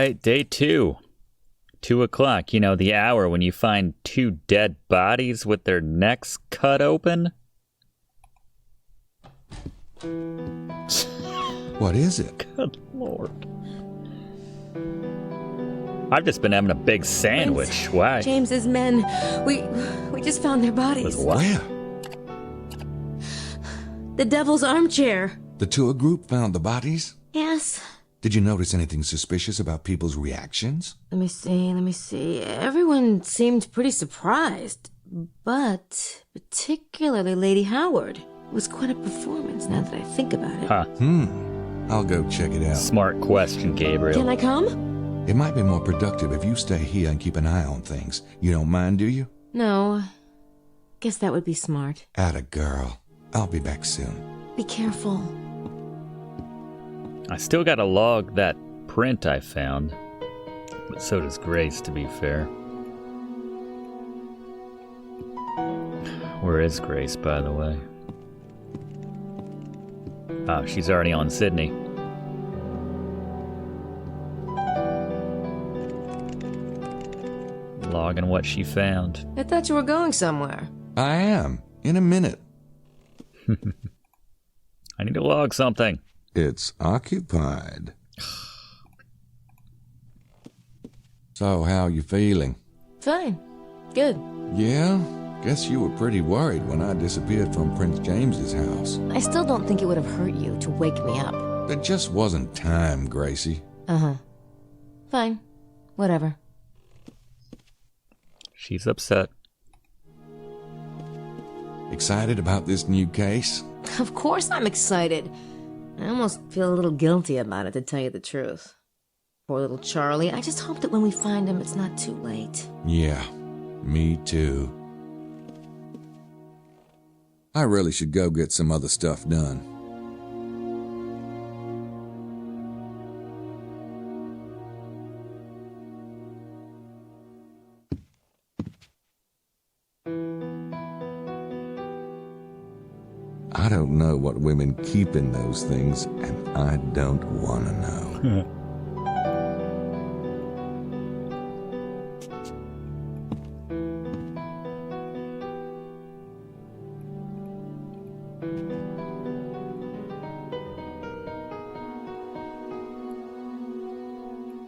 right, day 2. 2 o'clock, you know, the hour when you find 2 dead bodies with their necks cut open. What is it? Good Lord. I've just been having a big sandwich. Why? James's men. We just found their bodies. What? Where? The Devil's Armchair. The tour group found the bodies? Yes. Did you notice anything suspicious about people's reactions? Let me see. Everyone seemed pretty surprised, but particularly Lady Howard. It was quite a performance now that I think about it. Huh. I'll go check it out. Smart question, Gabriel. Can I come? It might be more productive if you stay here and keep an eye on things. You don't mind, do you? No. Guess that would be smart. Atta girl. I'll be back soon. Be careful. I still gotta log that print I found. But so does Grace, to be fair. Where is Grace, by the way? Oh, she's already on Sydney. Logging what she found. I thought you were going somewhere. I am. In a minute. I need to log something. It's occupied. So, how you feeling? Fine. Good. Yeah? Guess you were pretty worried when I disappeared from Prince James's house. I still don't think it would have hurt you to wake me up. There just wasn't time, Gracie. Uh-huh. Fine. Whatever. She's upset. Excited about this new case? Of course I'm excited. I almost feel a little guilty about it, to tell you the truth. Poor little Charlie. I just hope that when we find him, it's not too late. Yeah, me too. I really should go get some other stuff done. I don't know what women keep in those things, and I don't want to know.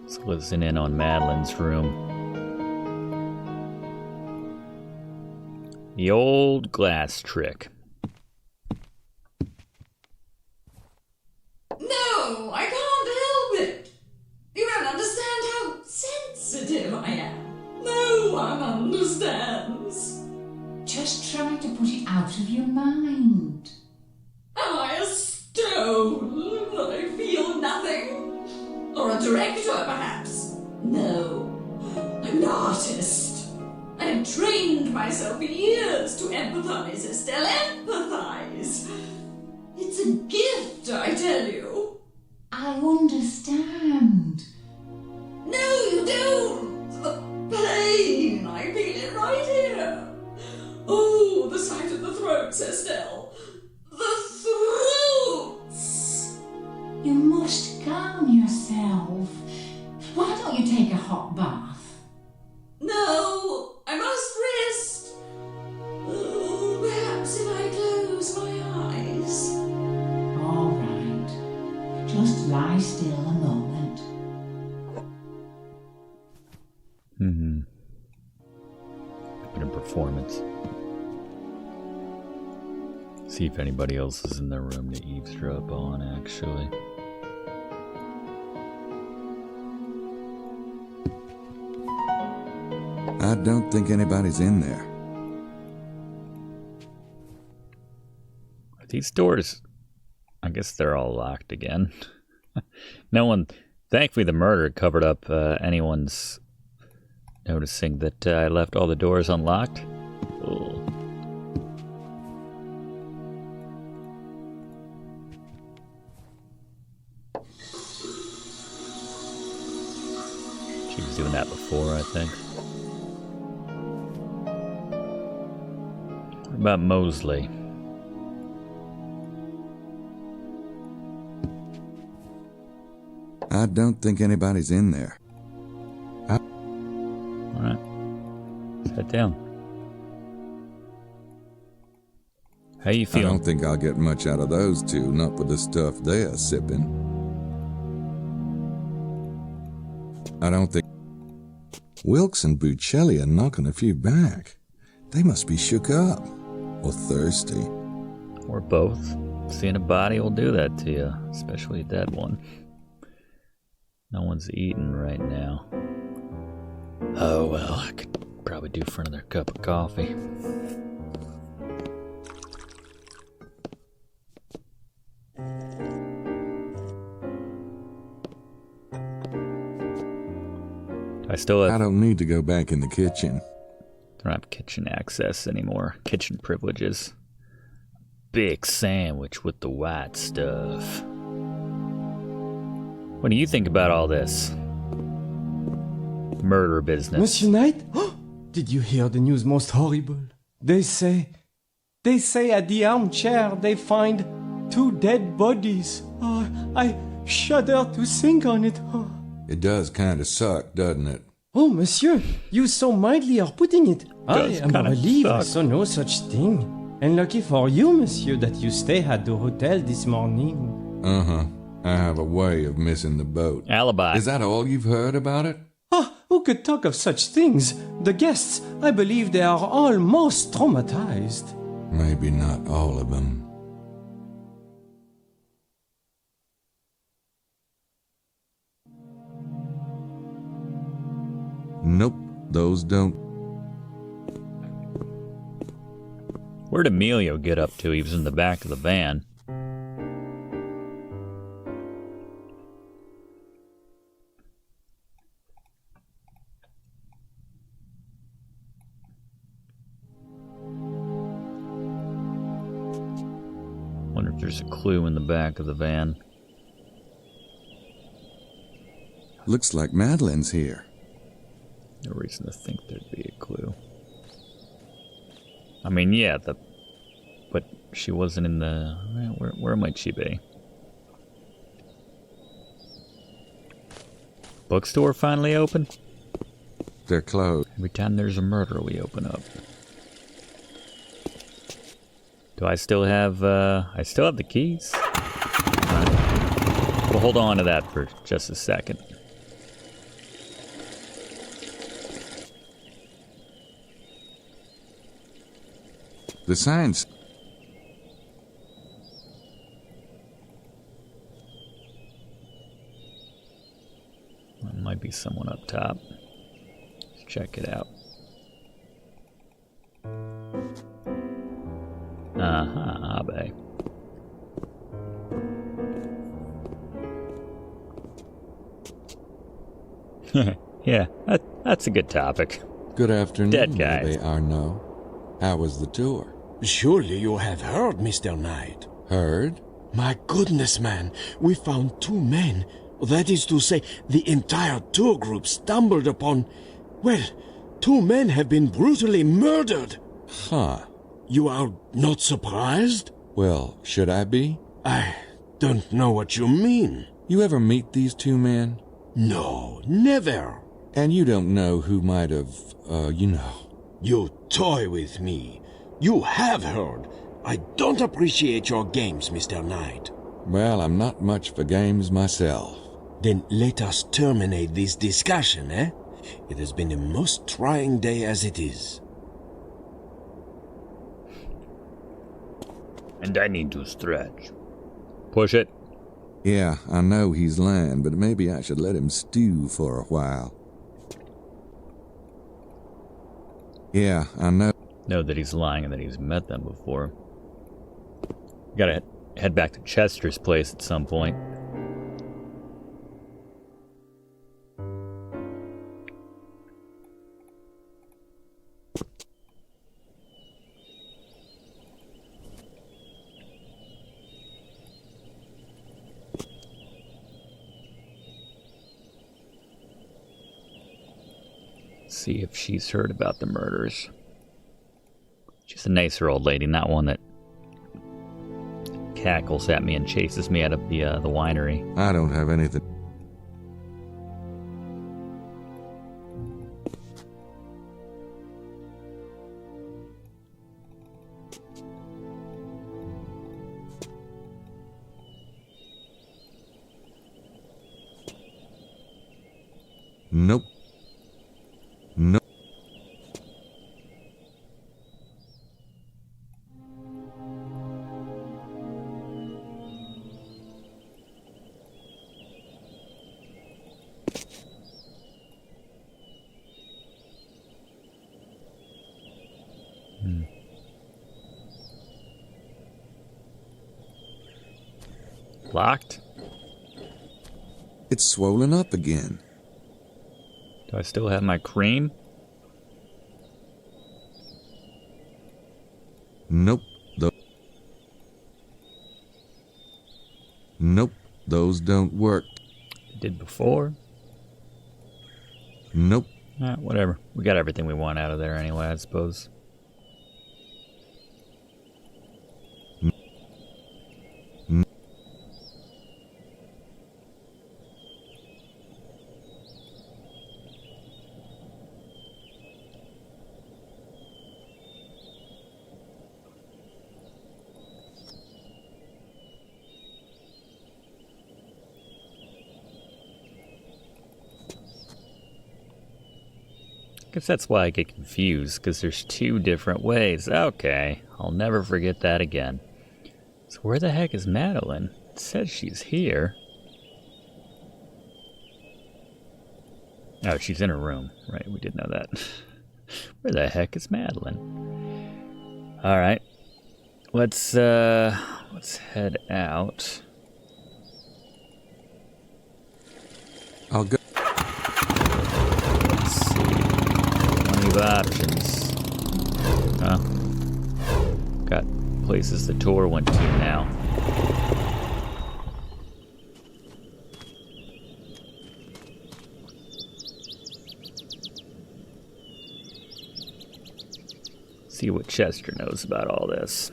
Let's listen in on Madeline's room. The old glass trick. No, I can't help it. You don't understand how sensitive I am. No one understands. Just try to put it out of your mind. Am I a stone that I feel nothing? Or a director, perhaps? No, I'm an artist. I have trained myself for years to empathize, Estelle. Empathize. It's a gift, I tell you. I understand. No, you don't. The pain. I feel it right here. Oh, the sight of the throats, Estelle. The throats. You must calm yourself. Why don't you take a hot bath? No, I must rest. Oh, perhaps if I close my eyes. All right. Just lie still a moment. Been a performance. See if anybody else is in the room to eavesdrop on, actually. I don't think anybody's in there. These doors, I guess they're all locked again. No one, thankfully the murder covered up anyone's noticing that I left all the doors unlocked. Ugh. She was doing that before, I think. What about Mosely? I don't think anybody's in there. Sit down. How you I feeling? don't think I'll get much out of those two, not with the stuff they're sipping. I don't think... Wilkes and Buccelli are knocking a few back. They must be shook up. Or thirsty. Or both. Seeing a body will do that to you, especially a dead one. No one's eating right now. Oh well, I could probably do for another cup of coffee. I don't need to go back in the kitchen. Don't have kitchen access anymore. Kitchen privileges. Big sandwich with the white stuff. What do you think about all this murder business? Monsieur Knight? Did you hear the news most horrible? They say at the armchair they find 2 dead bodies. Oh, I shudder to think on it. Oh. It does kind of suck, doesn't it? Oh, monsieur, you so mildly are putting it. I Does am kinda relieved I suck. saw no such thing. And lucky for you, monsieur, that you stay at the hotel this morning. Uh-huh. I have a way of missing the boat. Alibi. Is that all you've heard about it? Ah, who could talk of such things? The guests, I believe they are all most traumatized. Maybe not all of them. Nope, those don't. Where'd Emilio get up to? He was in the back of the van. Wonder if there's a clue in the back of the van. Looks like Madeline's here. No reason to think there'd be a clue. I mean, yeah, but she wasn't in the... Where might she be? Bookstore finally open? They're closed. Every time there's a murder, we open up. Do I still have the keys? We'll hold on to that for just a second. The signs. There might be someone up top. Let's check it out. Abe. Yeah, that's a good topic. Good afternoon, Dead guys. Abe Arnaud. How was the tour? Surely you have heard, Mr. Knight. Heard? My goodness, man. We found 2 men. That is to say, the entire tour group stumbled upon... Well, 2 men have been brutally murdered. Huh. You are not surprised? Well, should I be? I don't know what you mean. You ever meet these 2 men? No, never. And you don't know who might have, you know. You toy with me. You have heard. I don't appreciate your games, Mr. Knight. Well, I'm not much for games myself. Then let us terminate this discussion, eh? It has been a most trying day as it is. And I need to stretch. Push it. Yeah, I know he's lying, but maybe I should let him stew for a while. Yeah, I know. Know that he's lying and that he's met them before. Gotta head back to Chester's place at some point. See if she's heard about the murders. She's a nicer old lady, not one that cackles at me and chases me out of the winery. I don't have anything. Nope. Nope. Locked? It's swollen up again. Do I still have my cream? Nope. Nope. Those don't work. It did before. Nope. Whatever. We got everything we want out of there anyway, I suppose. Guess that's why I get confused, because there's two different ways. Okay, I'll never forget that again. So where the heck is Madeline? It says she's here. Oh, she's in her room. Right, we did know that. Where the heck is Madeline? Alright. Let's head out. I'll go. Options. Oh. Got places the tour went to now. See what Chester knows about all this.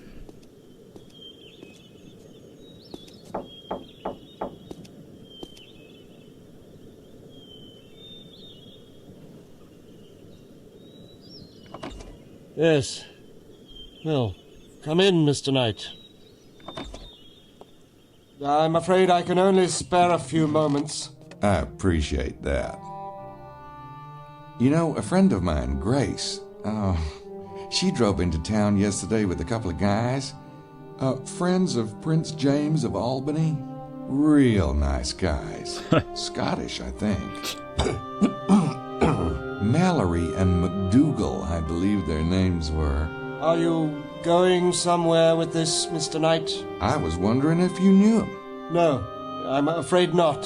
Yes. Well, come in, Mr. Knight. I'm afraid I can only spare a few moments. I appreciate that. You know, a friend of mine, Grace, she drove into town yesterday with a couple of guys. Friends of Prince James of Albany. Real nice guys. Scottish, I think. Mallory and McDougal, I believe their names were. Are you going somewhere with this, Mr. Knight? I was wondering if you knew him. No, I'm afraid not.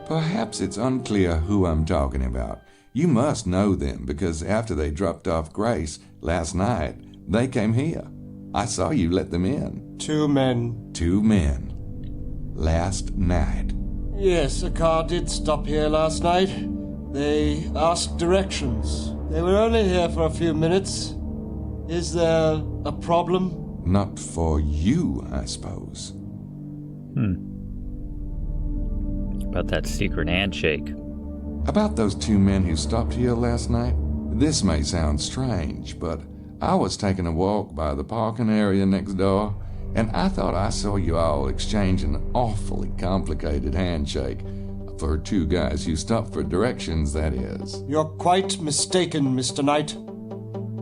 Perhaps it's unclear who I'm talking about. You must know them, because after they dropped off Grace last night, they came here. I saw you let them in. 2 men. 2 men. Last night. Yes, a car did stop here last night. They asked directions. They were only here for a few minutes. Is there a problem? Not for you, I suppose. About that secret handshake. About those 2 men who stopped here last night? This may sound strange, but I was taking a walk by the parking area next door, and I thought I saw you all exchange an awfully complicated handshake. For 2 guys who stopped for directions, that is. You're quite mistaken, Mr. Knight.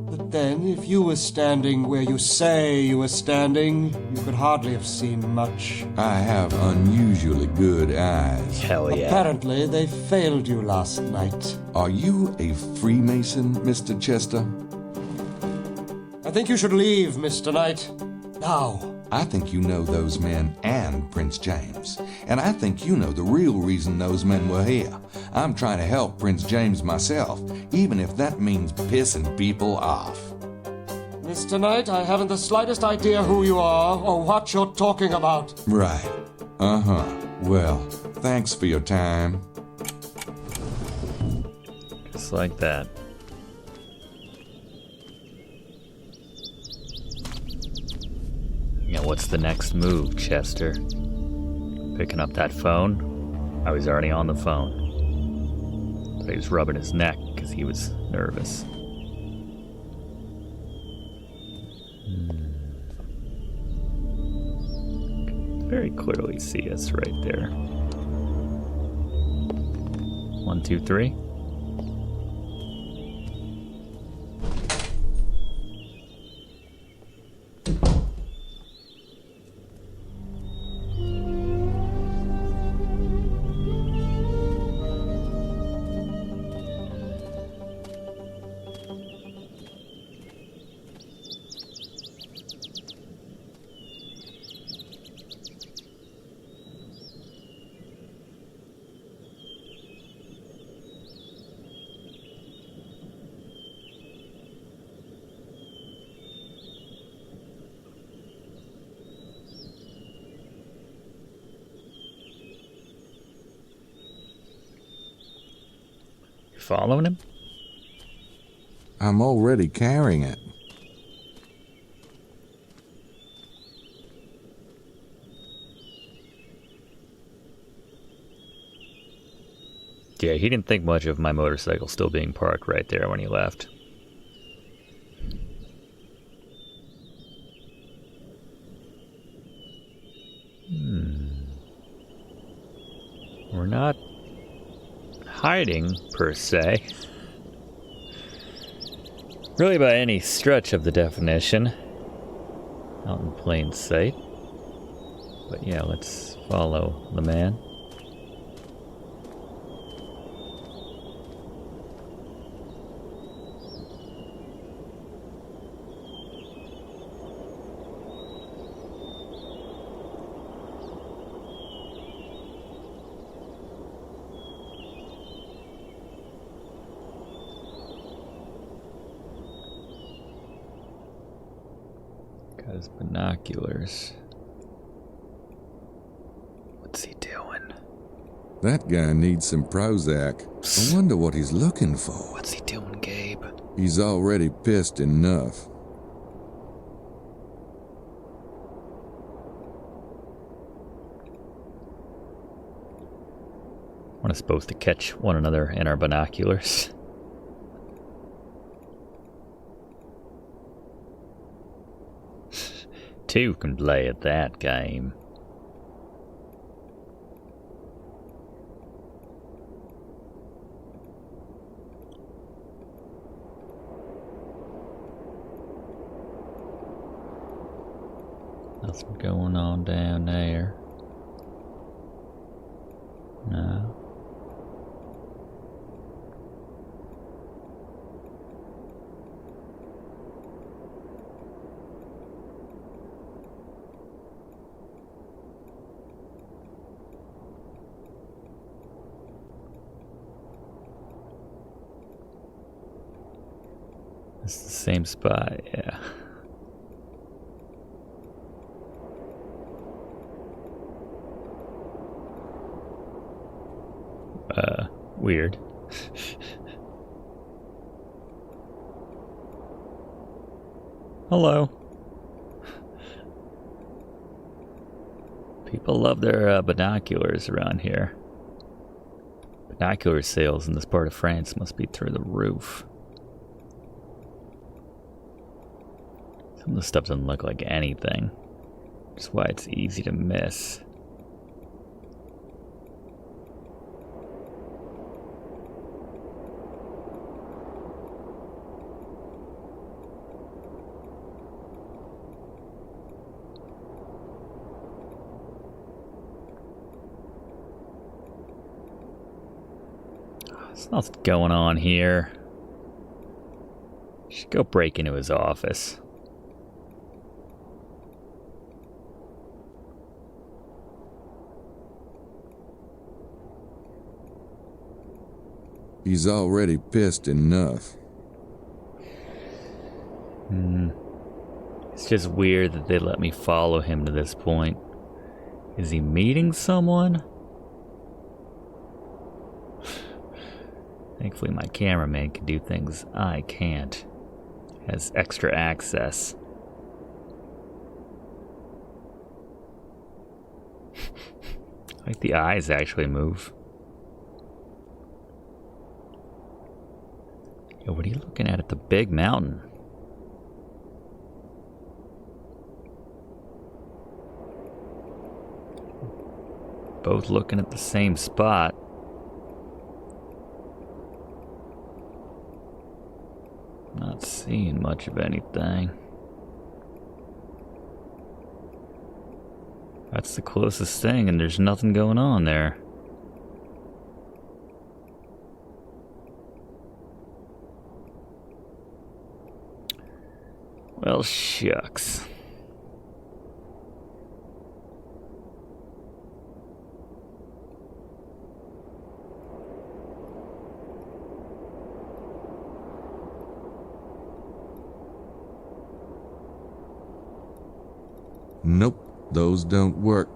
But then, if you were standing where you say you were standing, you could hardly have seen much. I have unusually good eyes. Hell yeah. Apparently, they failed you last night. Are you a Freemason, Mr. Chester? I think you should leave, Mr. Knight. Now. I think you know those men and Prince James. And I think you know the real reason those men were here. I'm trying to help Prince James myself, even if that means pissing people off. Mr. Knight, I haven't the slightest idea who you are or what you're talking about. Right. Well, thanks for your time. Just like that. Yeah, what's the next move, Chester? Picking up that phone? I was already on the phone. But he was rubbing his neck because he was nervous. Very clearly see us right there. 1, 2, 3. Following him? I'm already carrying it. Yeah, he didn't think much of my motorcycle still being parked right there when he left. We're not hiding, per se. Really by any stretch of the definition. Out in plain sight. But yeah, let's follow the man. Got his binoculars. What's he doing? That guy needs some Prozac. I wonder what he's looking for. What's he doing, Gabe? He's already pissed enough. We're not supposed to catch one another in our binoculars. Two can play at that game. Nothing going on down there. No. It's the same spot, yeah. Weird. Hello. People love their binoculars around here. Binocular sales in this part of France must be through the roof. Some of the stuff doesn't look like anything. That's why it's easy to miss. There's nothing going on here. Should go break into his office. He's already pissed enough. It's just weird that they let me follow him to this point. Is he meeting someone? Thankfully my cameraman can do things I can't. Has extra access. I think the eyes actually move. Yo, what are you looking at the big mountain? Both looking at the same spot. Not seeing much of anything. That's the closest thing, and there's nothing going on there. Well, shucks. Nope, those don't work.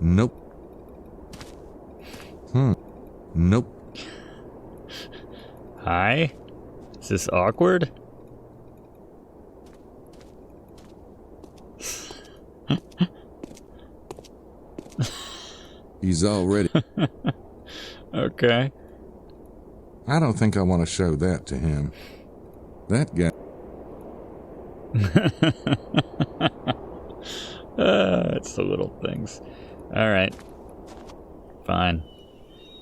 Nope. Nope. Hi? Is this awkward? He's already... Okay. I don't think I want to show that to him. That guy... It's the little things. Alright. Fine.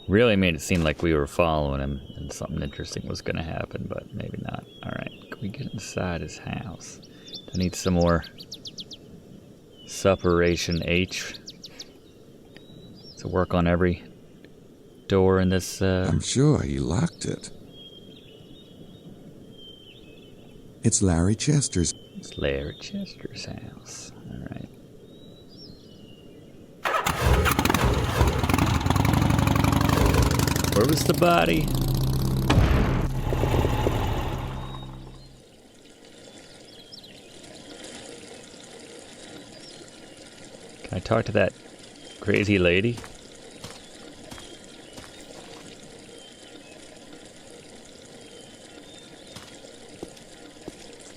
Really made it seem like we were following him and something interesting was going to happen, but maybe not. Alright, can we get inside his house? I need some more suppuration H to work on every door in this. I'm sure he locked it. It's Larry Chester's. It's Larry Chester's house. Alright. Where was the body? Can I talk to that crazy lady?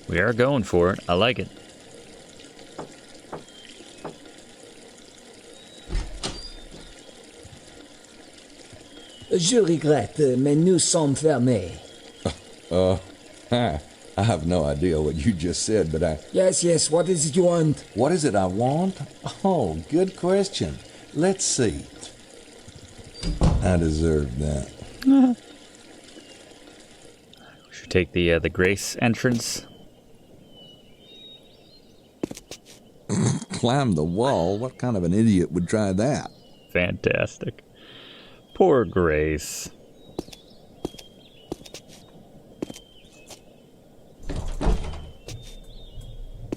We are going for it. I like it. Je regrette, mais nous sommes fermés. I have no idea what you just said, but I... Yes, what is it you want? What is it I want? Oh, good question. Let's see. I deserve that. We should take the Grace entrance. Climb the wall? What kind of an idiot would try that? Fantastic. Poor Grace.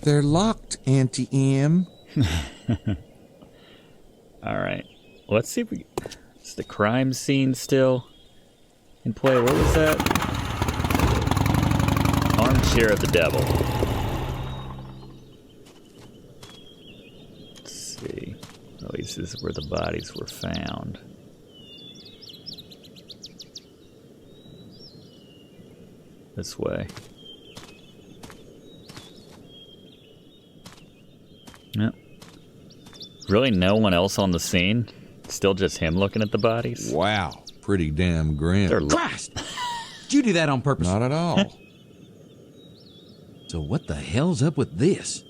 They're locked, Auntie M. Alright. Let's see if we... Is the crime scene still in play? What was that? Armchair of the Devil. Let's see. At least this is where the bodies were found. This way. Yep. Really no one else on the scene? Still just him looking at the bodies? Wow. Pretty damn grim. Christ! Did you do that on purpose? Not at all. So what the hell's up with this?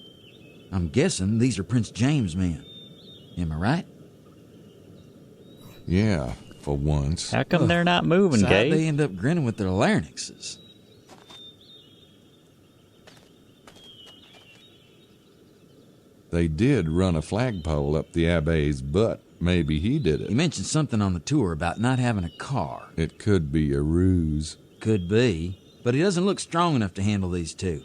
I'm guessing these are Prince James' men. Am I right? Yeah, for once. How come they're not moving, So Gabe? they end up grinning with their larynxes. They did run a flagpole up the Abbe's butt. Maybe he did it. You mentioned something on the tour about not having a car. It could be a ruse. Could be, but he doesn't look strong enough to handle these two.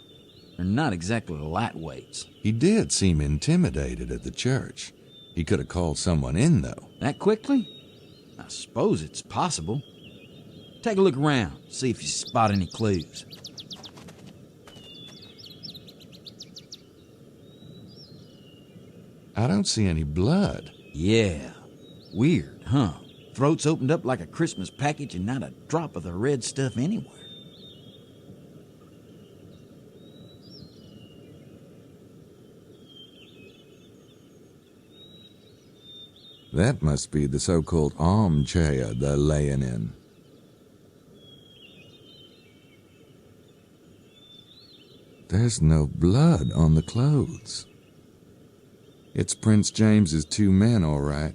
They're not exactly lightweights. He did seem intimidated at the church. He could have called someone in, though. That quickly? I suppose it's possible. Take a look around, see if you spot any clues. I don't see any blood. Yeah. Weird, huh? Throats opened up like a Christmas package and not a drop of the red stuff anywhere. That must be the so-called armchair they're laying in. There's no blood on the clothes. It's Prince James's two men, all right.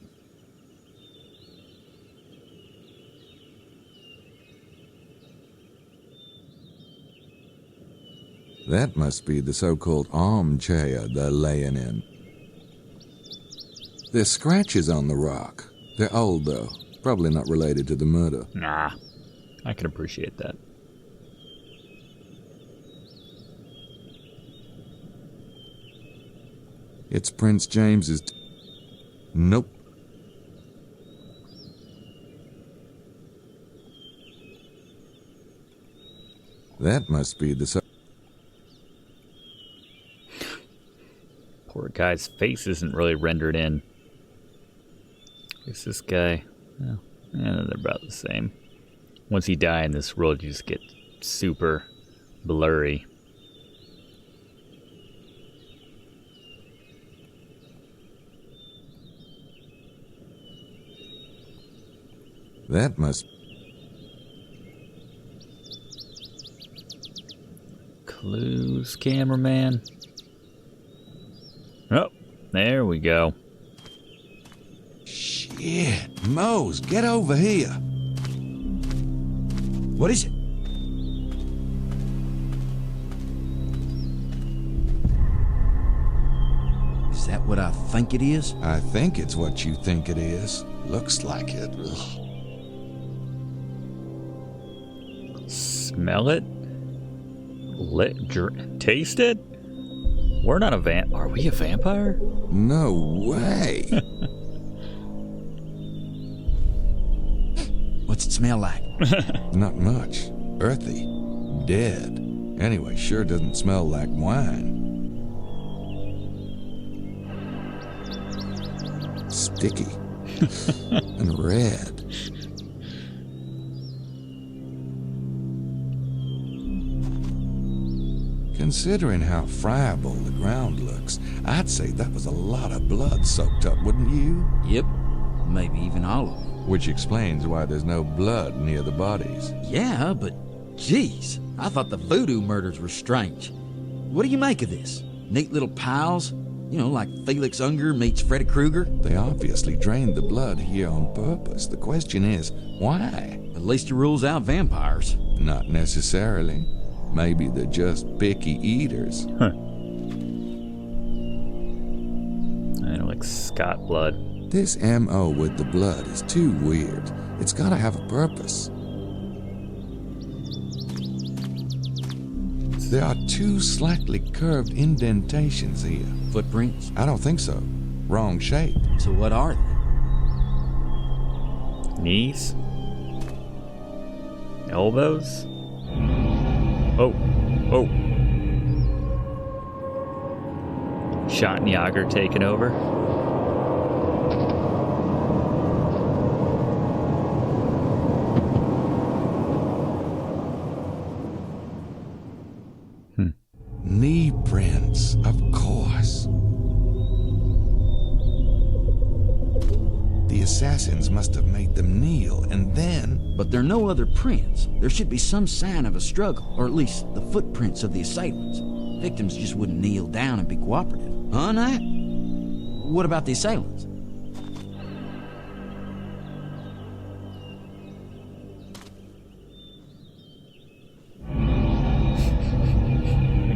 That must be the so-called armchair they're laying in. There's scratches on the rock. They're old, though. Probably not related to the murder. Nah, I can appreciate that. It's Prince James's... Nope. That must be the... Poor guy's face isn't really rendered in. It's this guy. Well, they're about the same. Once you die in this world, you just get super blurry. That must... Clues, cameraman. Oh, there we go. Shit, Mose, get over here. What is it? Is that what I think it is? I think it's what you think it is. Looks like it. Ugh. Smell it? Taste it? We're not a vamp. Are we a vampire? No way. What's it smell like? Not much. Earthy. Dead. Anyway, sure doesn't smell like wine. Sticky. And red. Considering how friable the ground looks, I'd say that was a lot of blood soaked up, wouldn't you? Yep. Maybe even all of it. Which explains why there's no blood near the bodies. Yeah, but geez, I thought the voodoo murders were strange. What do you make of this? Neat little piles? You know, like Felix Unger meets Freddy Krueger? They obviously drained the blood here on purpose. The question is, why? At least it rules out vampires. Not necessarily. Maybe they're just picky eaters. Huh. I like Scott blood. This MO with the blood is too weird. It's gotta have a purpose. There are two slightly curved indentations here. Footprints? I don't think so. Wrong shape. So what are they? Knees? Elbows? Oh. Oh. Schottenjäger taking over. Knee prints, of course. The assassins must have made them kneel, and then... But there are no other prints. There should be some sign of a struggle, or at least the footprints of the assailants. Victims just wouldn't kneel down and be cooperative. Huh, Knight? What about the assailants?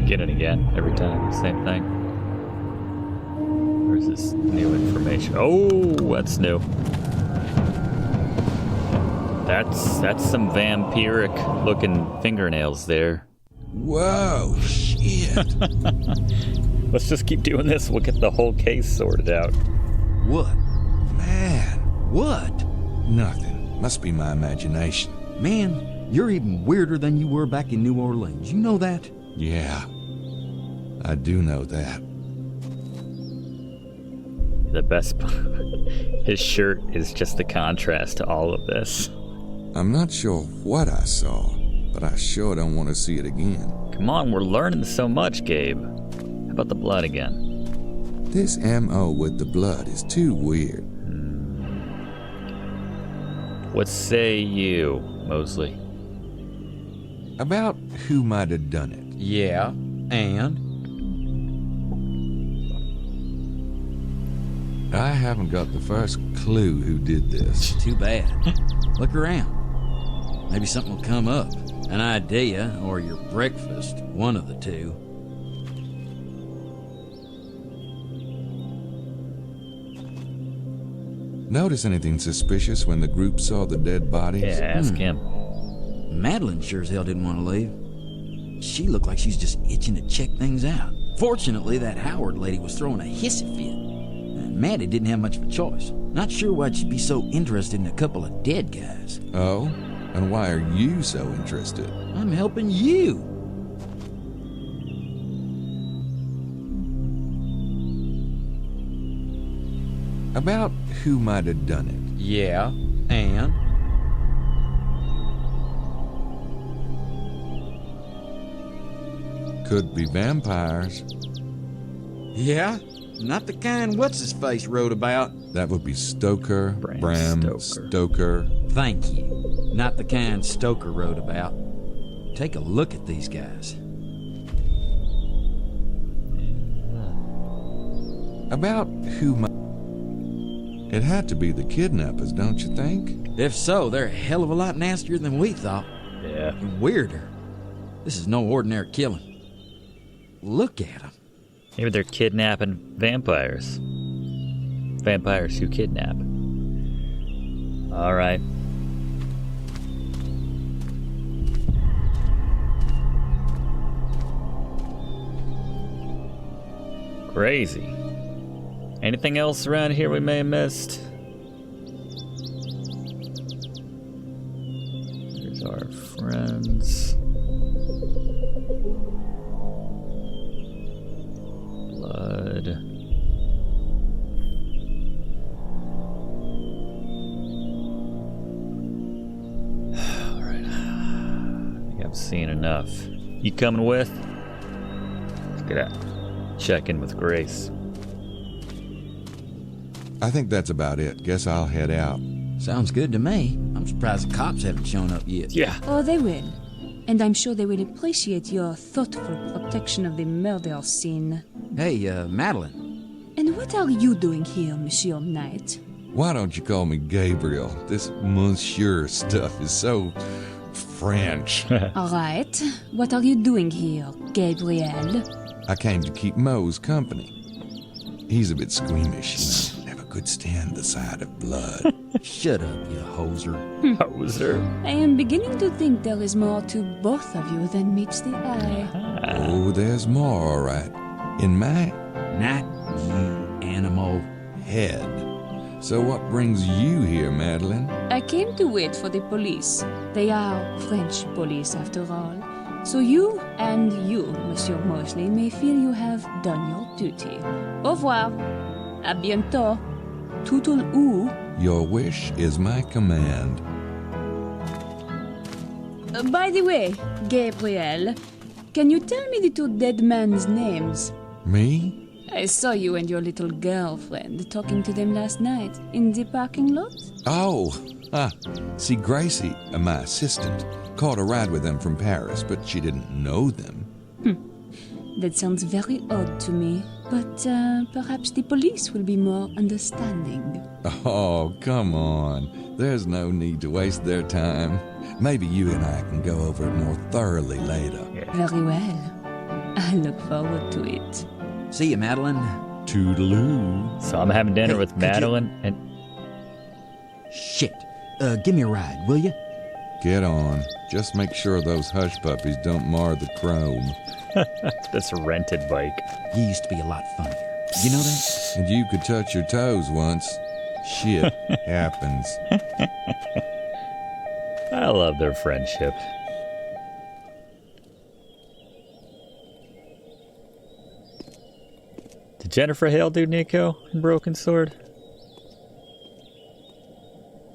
Get it again, every time, same thing. Where's this new information? Oh, that's new. That's some vampiric looking fingernails there. Whoa, shit. Let's just keep doing this. We'll get the whole case sorted out. What? Man. What? Nothing. Must be my imagination. Man, you're even weirder than you were back in New Orleans. You know that? Yeah. I do know that. The best part, his shirt is just the contrast to all of this. I'm not sure what I saw, but I sure don't want to see it again. Come on, we're learning so much, Gabe. How about the blood again? This MO with the blood is too weird. What say you, Mosely? About who might have done it. Yeah, and? I haven't got the first clue who did this. Too bad. Look around. Maybe something will come up. An idea, or your breakfast, one of the two. Notice anything suspicious when the group saw the dead bodies? Yeah, ask him. Madeline sure as hell didn't want to leave. She looked like she's just itching to check things out. Fortunately, that Howard lady was throwing a hissy fit. And Maddie didn't have much of a choice. Not sure why she'd be so interested in a couple of dead guys. Oh? And why are you so interested? I'm helping you. About who might have done it? Yeah, and? Could be vampires. Yeah? Not the kind what's-his-face wrote about. That would be Stoker, Bram Stoker. Thank you. Not the kind Stoker wrote about. Take a look at these guys. About who might... It had to be the kidnappers, don't you think? If so, they're a hell of a lot nastier than we thought. Yeah. And weirder. This is no ordinary killing. Look at them. Maybe they're kidnapping vampires. Vampires who kidnap. All right. Crazy. Anything else around here we may have missed? There's our friends. Blood. Alright. I think I've seen enough. You coming with? Let's get out. Check in with Grace. I think that's about it. Guess I'll head out. Sounds good to me. I'm surprised the cops haven't shown up yet. Yeah. Oh, they will. And I'm sure they will appreciate your thoughtful protection of the murder scene. Hey, Madeline. And what are you doing here, Monsieur Knight? Why don't you call me Gabriel? This monsieur stuff is so French. All right. What are you doing here, Gabriel? I came to keep Moe's company. He's a bit squeamish, you know. Never could stand the sight of blood. Shut up, you hoser. Hoser. I am beginning to think there is more to both of you than meets the eye. Oh, there's more, all right. In my Not you, animal. head. So what brings you here, Madeline? I came to wait for the police. They are French police, after all. So you and you, Monsieur Mosely, may feel you have done your duty. Au revoir. À bientôt. Toutle ou. Your wish is my command. By the way, Gabriel, can you tell me the two dead men's names? Me? I saw you and your little girlfriend talking to them last night in the parking lot. Oh, see, Gracie, my assistant, caught a ride with them from Paris, but she didn't know them. That sounds very odd to me, but perhaps the police will be more understanding. Oh, come on. There's no need to waste their time. Maybe you and I can go over it more thoroughly later. Very well. I look forward to it. See you, Madeline. Toodaloo. So I'm having dinner Hey, with could you- Madeline and Shit. Give me a ride, will you? Get on. Just make sure those hush puppies don't mar the chrome. this rented bike. You used to be a lot funnier. You know that? And you could touch your toes once. Shit happens. I love their friendship. Did Jennifer Hale do Nico in Broken Sword?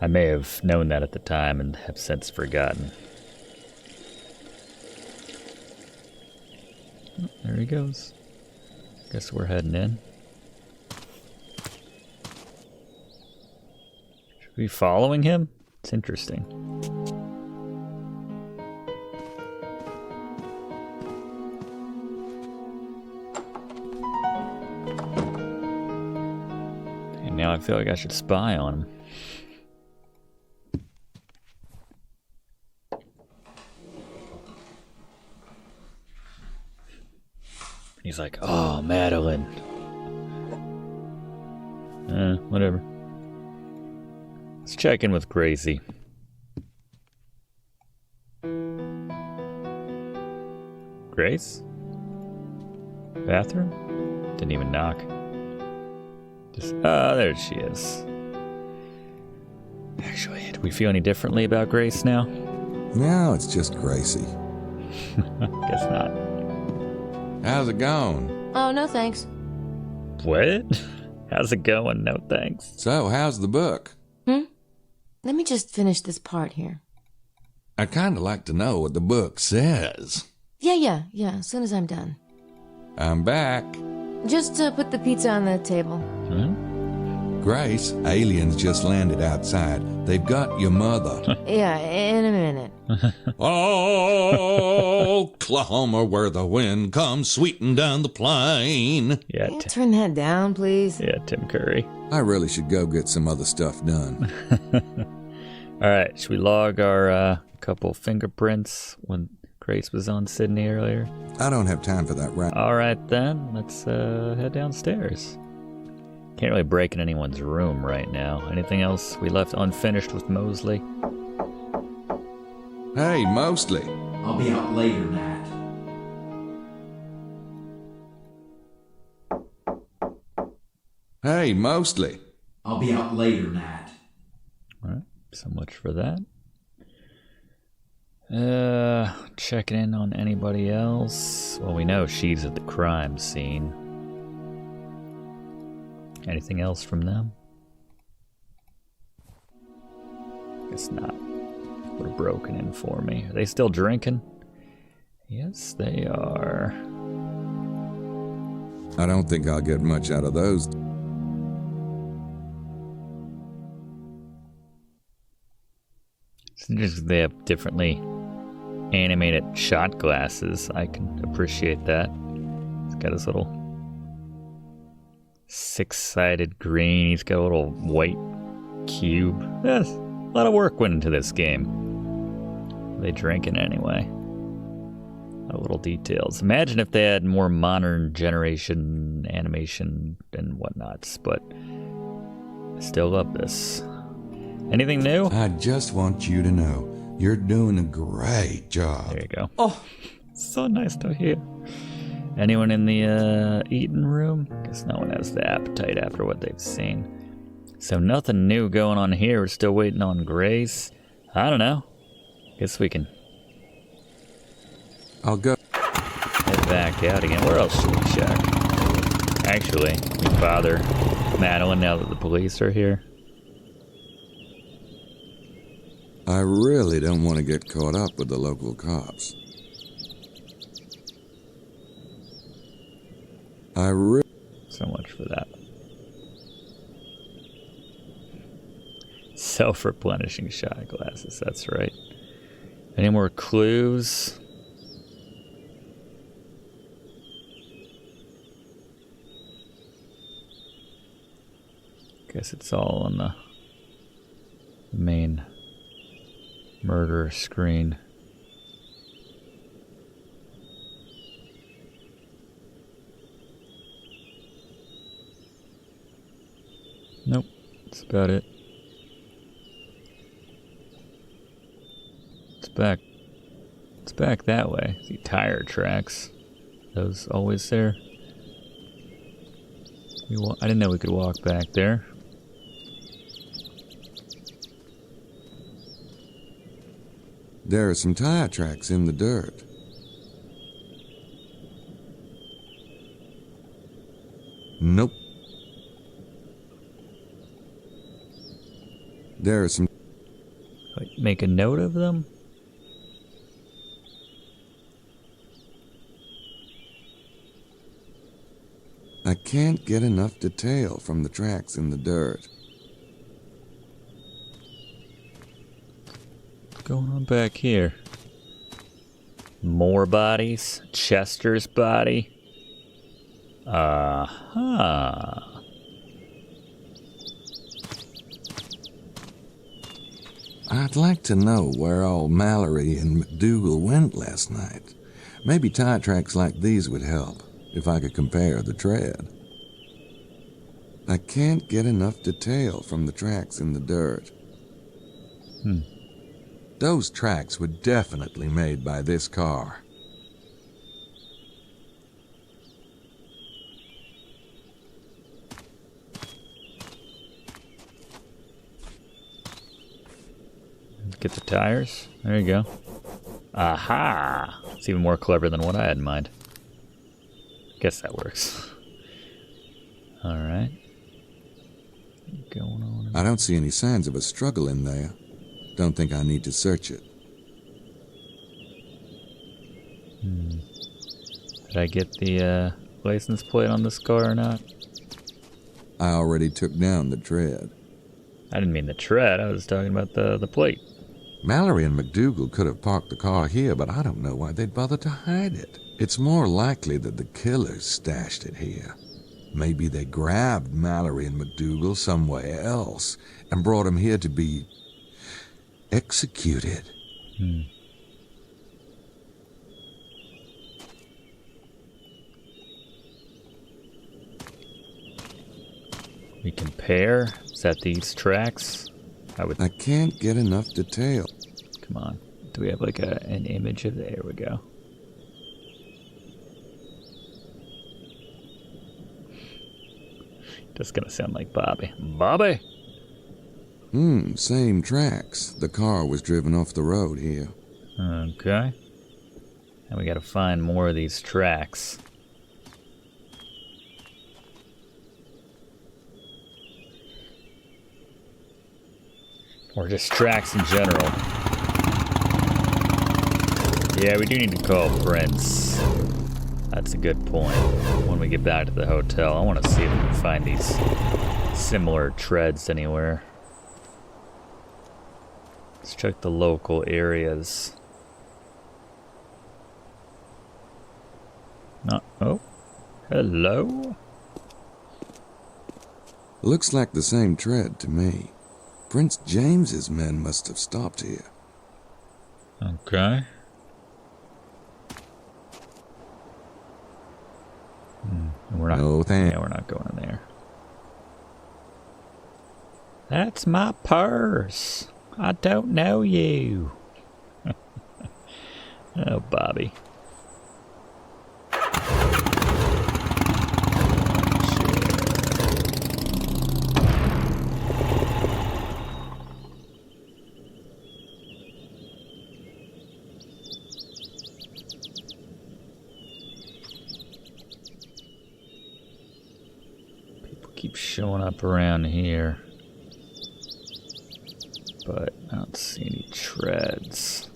I may have known that at the time and have since forgotten. Oh, there he goes. Guess we're heading in. Should we be following him? It's interesting. And now I feel like I should spy on him. He's like, oh, Madeline. Whatever. Let's check in with Gracie. Grace? Bathroom? Didn't even knock. Just, there she is. Actually, do we feel any differently about Grace now? No, it's just Gracie. Guess not. How's it going? Oh, no thanks. What? How's it going? No thanks. So, how's the book? Let me just finish this part here. I'd kind of like to know what the book says. Yeah, as soon as I'm done. I'm back. Just put the pizza on the table. Grace, aliens just landed outside. They've got your mother. Yeah, in a minute. Oh, Oklahoma, where the wind comes sweeping down the plain. Yeah, Can you turn that down, please? Yeah, Tim Curry. I really should go get some other stuff done. All right, should we log our couple fingerprints when Grace was on Sydney earlier? I don't have time for that right. All right, then. Let's head downstairs. Can't really break in anyone's room right now. Anything else we left unfinished with Mosely? Hey, Mosely. I'll be out later, Nat. Hey, Mosely. I'll be out later, Nat. All right, so much for that. Checking in on anybody else. Well, we know she's at the crime scene. Anything else from them? Guess not. Would have broken in for me. Are they still drinking? Yes, they are. I don't think I'll get much out of those. It's interesting they have differently animated shot glasses. I can appreciate that. He's got his little six-sided green. He's got a little white cube. Yes, a lot of work went into this game. They drinking anyway. A lot of little details. Imagine if they had more modern generation animation and whatnots, but I still love this. Anything new? I just want you to know you're doing a great job. There you go. Oh, so nice to hear. Anyone in the eating room? Guess no one has the appetite after what they've seen. So nothing new going on here. We're still waiting on Grace. I don't know. Guess we can. I'll go. Head back out again. Where else should we check? Actually, we bother Madeline now that the police are here. I really don't want to get caught up with the local cops. So much for that. Self-replenishing shot glasses, that's right. Any more clues? Guess it's all on the main murder screen. Nope, that's about it. It's back that way. See tire tracks. Those always there. I didn't know we could walk back there. There are some tire tracks in the dirt. Nope. There are some... Like, make a note of them? I can't get enough detail from the tracks in the dirt. What's going on back here? More bodies? Chester's body? I'd like to know where all Mallory and McDougal went last night. Maybe tire tracks like these would help. if I could compare the tread. I can't get enough detail from the tracks in the dirt. Those tracks were definitely made by this car. Get the tires. There you go. Aha! It's even more clever than what I had in mind. Guess that works. Alright. Going on. I don't see any signs of a struggle in there. Don't think I need to search it. Did I get the license plate on this car or not? I already took down the tread. I didn't mean the tread, I was talking about the plate. Mallory and McDougal could have parked the car here, but I don't know why they'd bother to hide it. It's more likely that the killers stashed it here. Maybe they grabbed Mallory and McDougal somewhere else and brought them here to be executed. We compare. Is that these tracks? I can't get enough detail. Come on. Do we have like an image of there we go. Just gonna sound like Bobby. Bobby! Same tracks. The car was driven off the road here. Okay. And we gotta find more of these tracks. Or just tracks in general. Yeah, we do need to call Prince. That's a good point. When we get back to the hotel, I want to see if we can find these similar treads anywhere. Let's check the local areas. Oh, hello? Looks like the same tread to me. Prince James's men must have stopped here. Okay. We're not. No thanks. Yeah, we're not going in there. That's my purse. I don't know you. Oh, Bobby. Keep showing up around here, but I don't see any treads.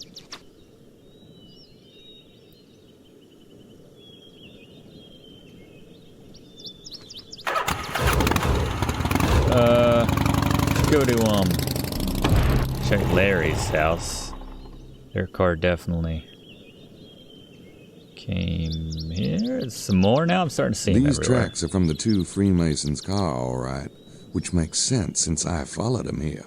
Go to check Larry's house. Their car definitely came here. Some more now. I'm starting to see these everywhere. tracks are from the two Freemasons' car, all right, which makes sense since I followed them here.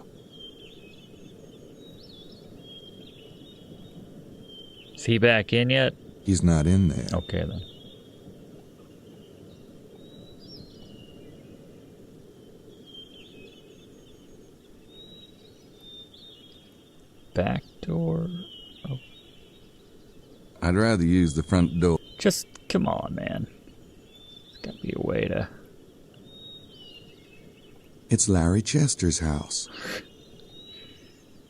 Is he back in yet? He's not in there. Okay then. Back door. Oh. I'd rather use the front door. Just come on, man. There's gotta be a way to. It's Larry Chester's house.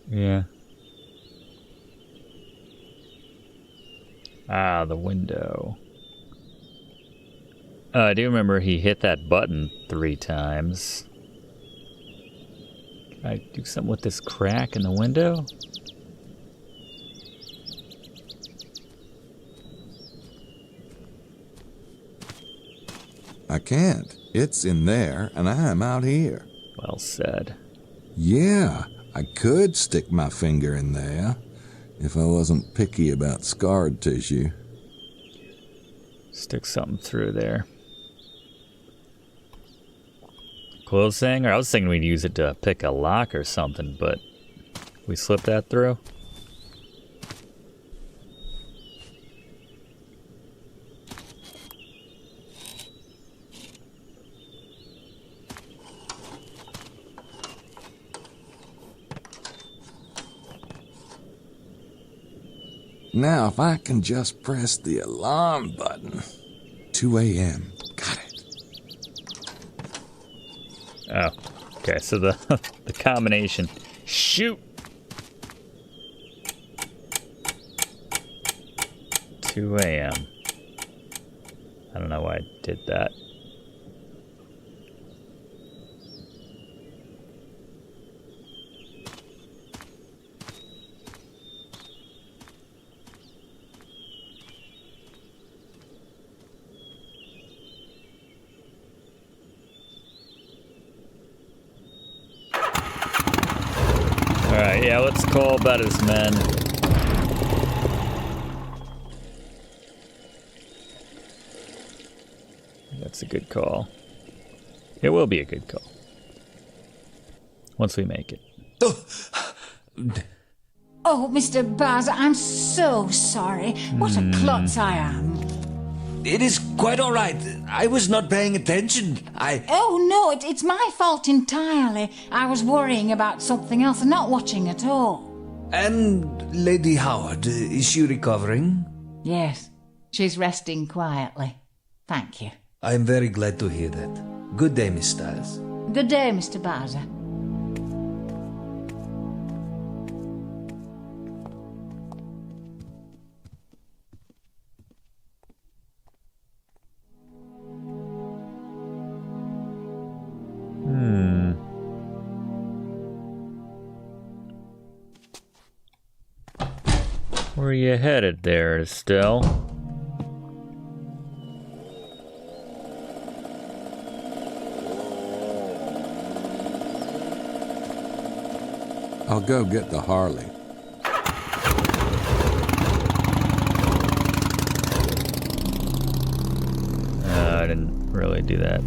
Yeah. Ah, the window. I do remember he hit that button 3 times. Can I do something with this crack in the window? I can't. It's in there, and I'm out here. Well said. Yeah, I could stick my finger in there if I wasn't picky about scarred tissue. Stick something through there. Clothes hanger? I was thinking we'd use it to pick a lock or something, but we slip that through? Now, if I can just press the alarm button. 2 a.m. Got it. Oh, okay. So the combination. Shoot. 2 a.m. I don't know why I did that. Alright, yeah, let's call Betta's men. That's a good call. It will be a good call. Once we make it. Oh, Mr. Baz, I'm so sorry. What a klutz I am. It is quite all right. I was not paying attention. Oh, no, it's my fault entirely. I was worrying about something else and not watching at all. And Lady Howard, is she recovering? Yes, she's resting quietly. Thank you. I am very glad to hear that. Good day, Miss Stiles. Good day, Mr. Bowser. Where are you headed there, Estelle? I'll go get the Harley. I didn't really do that.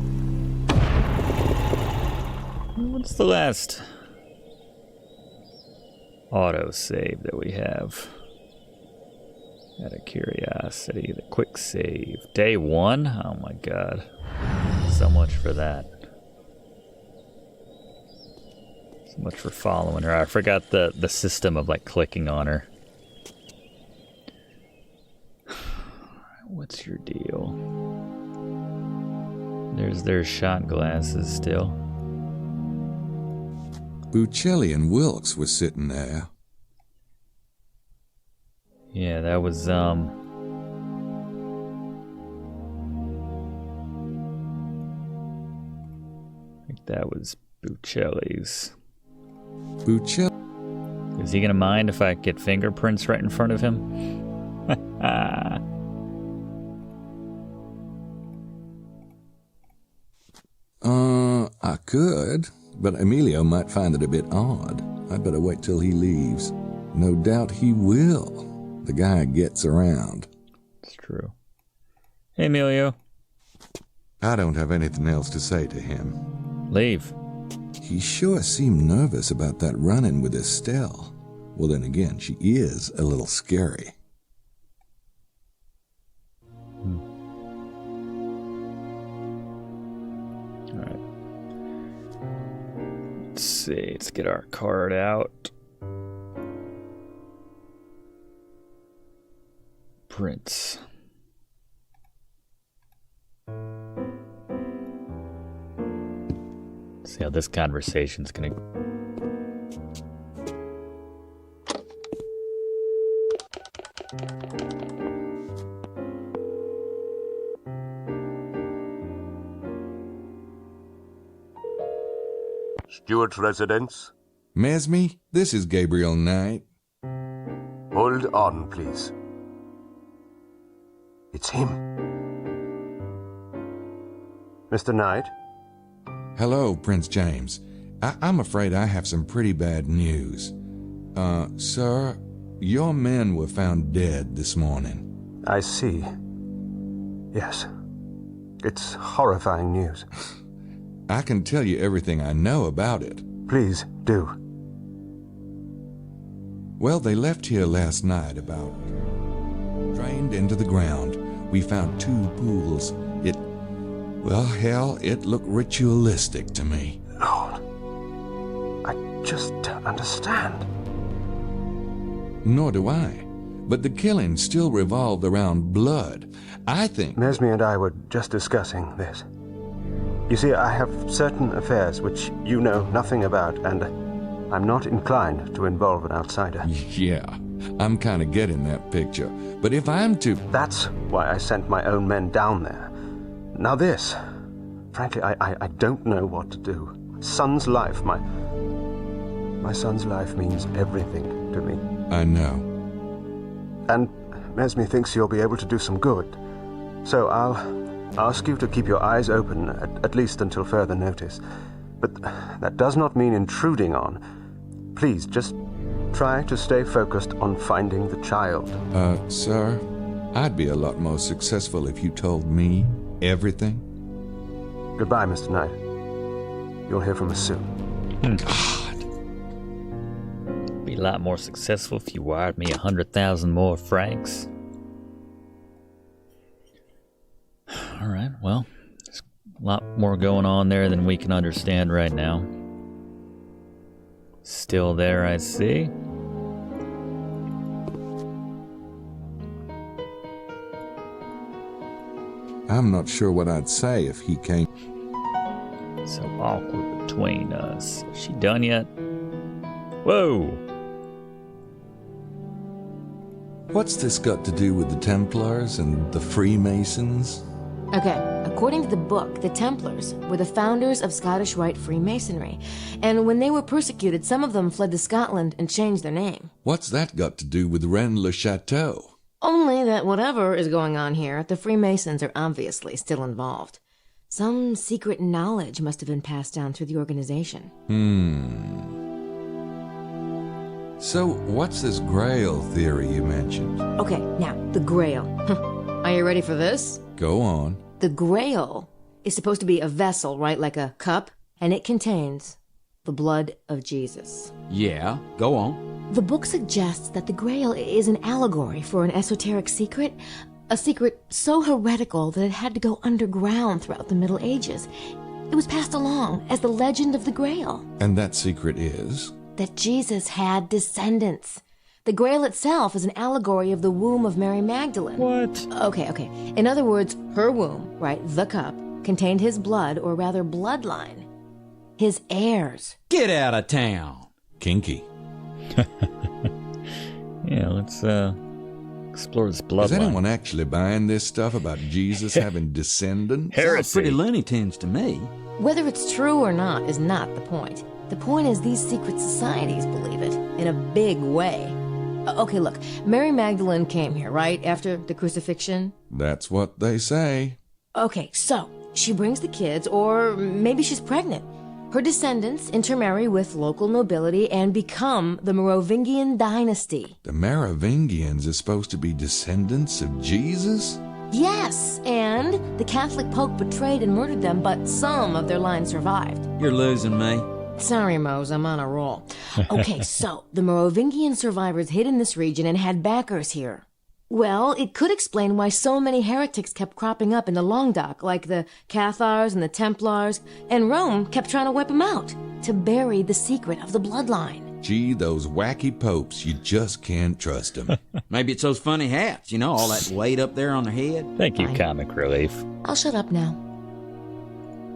What's the last autosave that we have? Out of curiosity, the quick save. Day 1? Oh my god. So much for that. So much for following her. I forgot the system of like clicking on her. What's your deal? There's their shot glasses still. Buccelli and Wilkes were sitting there. Yeah, that was, I think that was Buccelli's. Buccelli? Is he gonna mind if I get fingerprints right in front of him? I could, but Emilio might find it a bit odd. I'd better wait till he leaves. No doubt he will. The guy gets around. It's true. Hey, Emilio. I don't have anything else to say to him. Leave. He sure seemed nervous about that run-in with Estelle. Well, then again, she is a little scary. All right. Let's see. Let's get our card out. Prince. See how this conversation's gonna. Stewart's residence? Mosely, this is Gabriel Knight. Hold on, please. It's him. Mr. Knight? Hello, Prince James. I'm afraid I have some pretty bad news. Sir, your men were found dead this morning. I see. Yes. It's horrifying news. I can tell you everything I know about it. Please, do. Well, they left here last night about... drained into the ground. We found 2 pools. Well, hell, it looked ritualistic to me. Lord, I just don't understand. Nor do I. but the killings still revolved around blood. I think... Mosely and I were just discussing this. You see, I have certain affairs which you know nothing about, and I'm not inclined to involve an outsider. Yeah, I'm kind of getting that picture. But if I'm to... That's why I sent my own men down there. Now this... Frankly, I don't know what to do. My son's life means everything to me. I know. And Mosely thinks you'll be able to do some good. So I'll ask you to keep your eyes open, at least until further notice. But that does not mean intruding on. Please, just try to stay focused on finding the child. Sir, I'd be a lot more successful if you told me everything. Goodbye, Mr. Knight. You'll hear from us soon. God. Be a lot more successful if you wired me 100,000 more francs. All right, well, there's a lot more going on there than we can understand right now. Still there, I see. I'm not sure what I'd say if he came... So awkward between us. Is she done yet? Whoa! What's this got to do with the Templars and the Freemasons? Okay, according to the book, the Templars were the founders of Scottish Rite Freemasonry, and when they were persecuted, some of them fled to Scotland and changed their name. What's that got to do with Rennes-le-Château? Only that whatever is going on here, the Freemasons are obviously still involved. Some secret knowledge must have been passed down through the organization. So, what's this Grail theory you mentioned? Okay, now, the Grail. Are you ready for this? Go on. The Grail is supposed to be a vessel, right? Like a cup, and it contains the blood of Jesus. Yeah, go on. The book suggests that the Grail is an allegory for an esoteric secret, a secret so heretical that it had to go underground throughout the Middle Ages. It was passed along as the legend of the Grail. And that secret is? That Jesus had descendants. The Grail itself is an allegory of the womb of Mary Magdalene. What? Okay. In other words, her womb, right, the cup, contained his blood, or rather bloodline. His heirs. Get out of town. Kinky. Yeah, let's explore this bloodline. Is anyone actually buying this stuff about Jesus having descendants? Sounds pretty Looney Tunes to me. Whether it's true or not is not the point. The point is these secret societies believe it, in a big way. Okay, look, Mary Magdalene came here, right, after the crucifixion? That's what they say. Okay, so, she brings the kids, or maybe she's pregnant. Her descendants intermarry with local nobility and become the Merovingian dynasty. The Merovingians are supposed to be descendants of Jesus? Yes, and the Catholic Pope betrayed and murdered them, but some of their line survived. You're losing me. Sorry, Mose, I'm on a roll. Okay, so the Merovingian survivors hid in this region and had backers here. Well, it could explain why so many heretics kept cropping up in the Languedoc, like the Cathars and the Templars, and Rome kept trying to wipe them out, to bury the secret of the bloodline. Gee, those wacky popes, you just can't trust them. Maybe it's those funny hats, you know, all that weight up there on their head. Thank you, comic relief. I'll shut up now.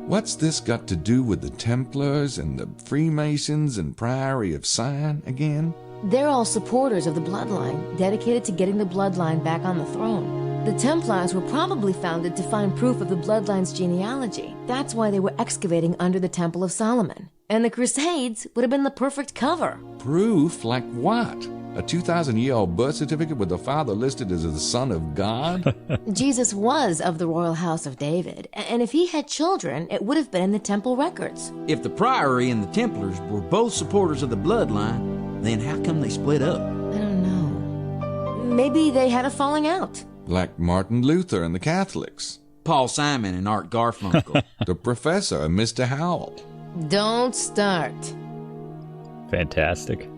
What's this got to do with the Templars and the Freemasons and Priory of Sion again? They're all supporters of the bloodline, dedicated to getting the bloodline back on the throne. The Templars were probably founded to find proof of the bloodline's genealogy. That's why they were excavating under the Temple of Solomon. And the Crusades would have been the perfect cover. Proof? Like what? A 2,000-year-old birth certificate with the father listed as the son of God? Jesus was of the royal house of David, and if he had children, it would have been in the temple records. If the Priory and the Templars were both supporters of the bloodline, then how come they split up? I don't know. Maybe they had a falling out. Like Martin Luther and the Catholics. Paul Simon and Art Garfunkel. The Professor and Mr. Howell. Don't start. Fantastic.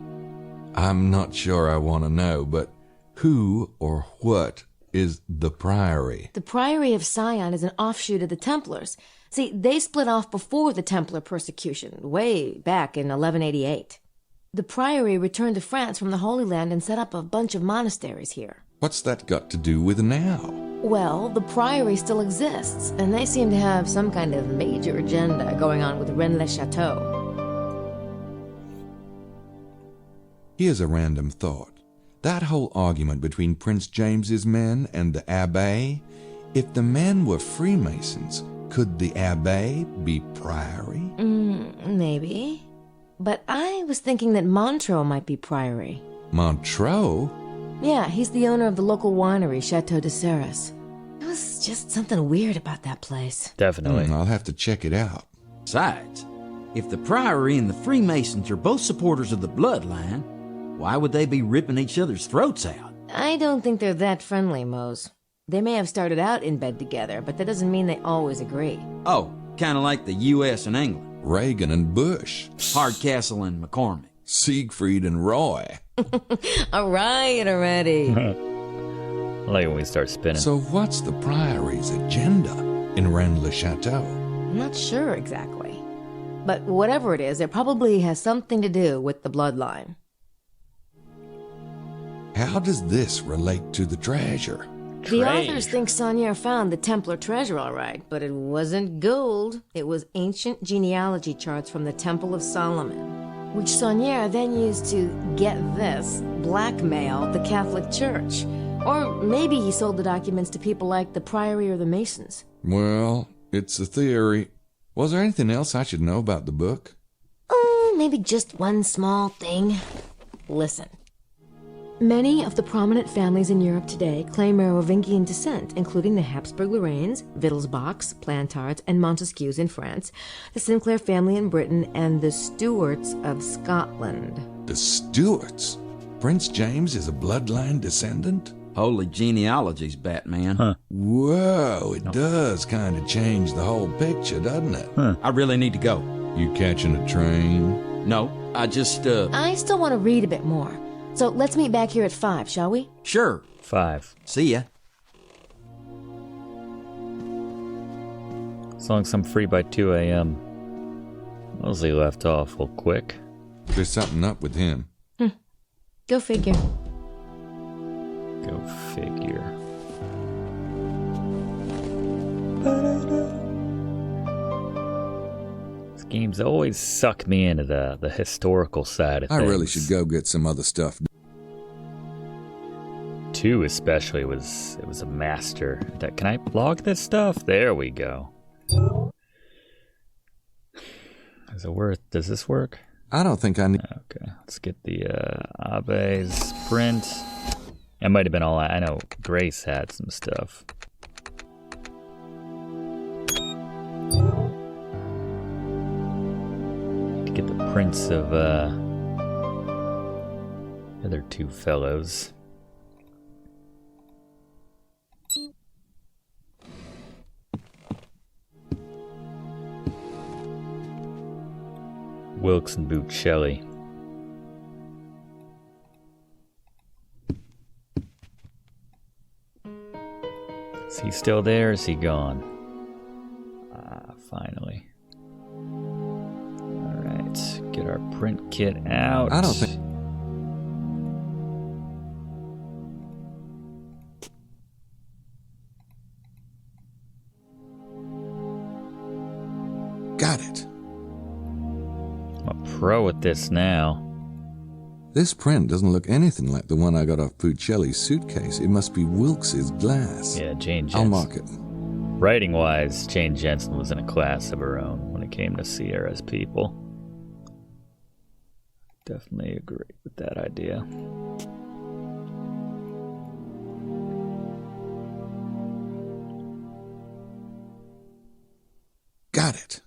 I'm not sure I want to know, but who or what is the Priory? The Priory of Sion is an offshoot of the Templars. See, they split off before the Templar persecution, way back in 1188. The Priory returned to France from the Holy Land and set up a bunch of monasteries here. What's that got to do with now? Well, the Priory still exists, and they seem to have some kind of major agenda going on with Rennes-le-Château. Here's a random thought. That whole argument between Prince James's men and the Abbé, if the men were Freemasons, could the Abbé be Priory? Maybe. But I was thinking that Montreaux might be Priory. Montreaux? Yeah, he's the owner of the local winery, Chateau de Serres. There was just something weird about that place. Definitely. I'll have to check it out. Besides, if the Priory and the Freemasons are both supporters of the bloodline, why would they be ripping each other's throats out? I don't think they're that friendly, Mose. They may have started out in bed together, but that doesn't mean they always agree. Oh, kind of like the U.S. and England. Reagan and Bush. Hardcastle and McCormick. Siegfried and Roy. All right already. I like when we start spinning. So what's the Priory's agenda in Rennes-le-Château? I'm not sure exactly. But whatever it is, it probably has something to do with the bloodline. How does this relate to the treasure? The authors think Saunier found the Templar treasure all right, but it wasn't gold. It was ancient genealogy charts from the Temple of Solomon, which Saunier then used to, get this, blackmail the Catholic Church. Or maybe he sold the documents to people like the Priory or the Masons. Well, it's a theory. Was there anything else I should know about the book? Oh, maybe just one small thing. Listen. Many of the prominent families in Europe today claim Merovingian descent, including the Habsburg-Lorraines, Wittelsbachs, Plantards, and Montesquieux in France, the Sinclair family in Britain, and the Stuarts of Scotland. The Stuarts? Prince James is a bloodline descendant? Holy genealogies, Batman. Huh. Whoa, it does kind of change the whole picture, doesn't it? Huh. I really need to go. You catching a train? No, I just, I still want to read a bit more. So let's meet back here at 5, shall we? Sure. 5. See ya. As long as I'm free by 2 a.m. Mosely left off real quick. There's something up with him. Go figure. Go figure. These games always suck me into the historical side of I things. really should go get some other stuff. 2 especially was a master. Can I log this stuff? There we go. Is it worth? Does this work? I don't think I need... Okay, let's get the Abe's print. That might have been all I know. Grace had some stuff. To get the prints of the other 2 fellows. Wilkes and Buccelli. Is he still there or is he gone? Finally. Alright, get our print kit out. I don't think... Got it. I'm a pro at this now. This print doesn't look anything like the one I got off Puccelli's suitcase. It must be Wilkes's glass. Yeah, Jane Jensen. I'll mark it. Writing-wise, Jane Jensen was in a class of her own when it came to Sierra's people. Definitely agree with that idea. Got it.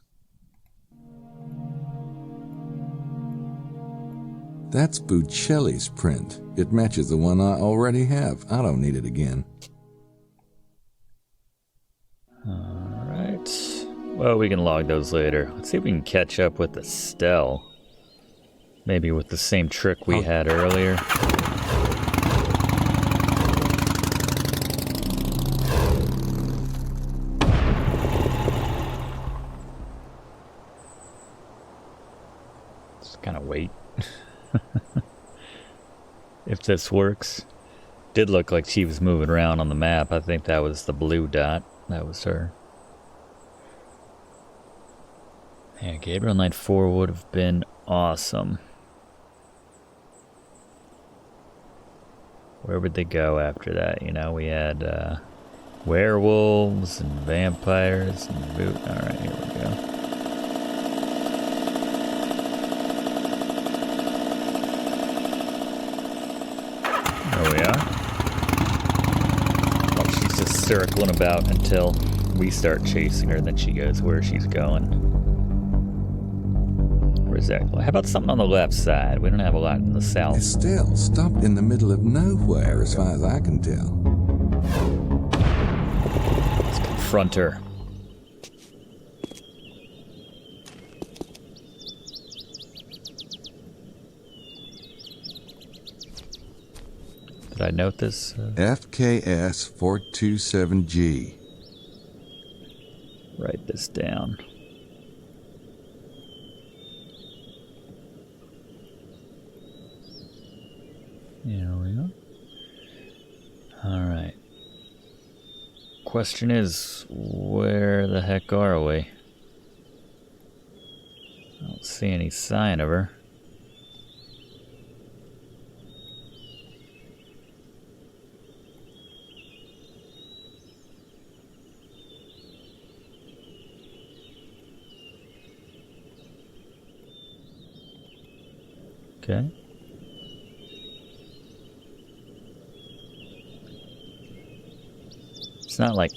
That's Buccelli's print. It matches the one I already have. I don't need it again. Alright. Well, we can log those later. Let's see if we can catch up with Estelle. Maybe with the same trick we had earlier. Just kind of wait. if this works. Did look like she was moving around on the map. I think that was the blue dot. That was her. Yeah, Gabriel Knight 4 would have been awesome. Where would they go after that? You know, we had werewolves and vampires and boot. Alright, here we go. There we are. Well, she's just circling about until we start chasing her, and then she goes where she's going. Where's that? How about something on the left side? We don't have a lot in the south. Estelle stopped in the middle of nowhere, as far as I can tell. Let's confront her. Did I note this? FKS 427G. Write this down. There we go. Alright. Question is, where the heck are we? I don't see any sign of her. Okay. It's not like...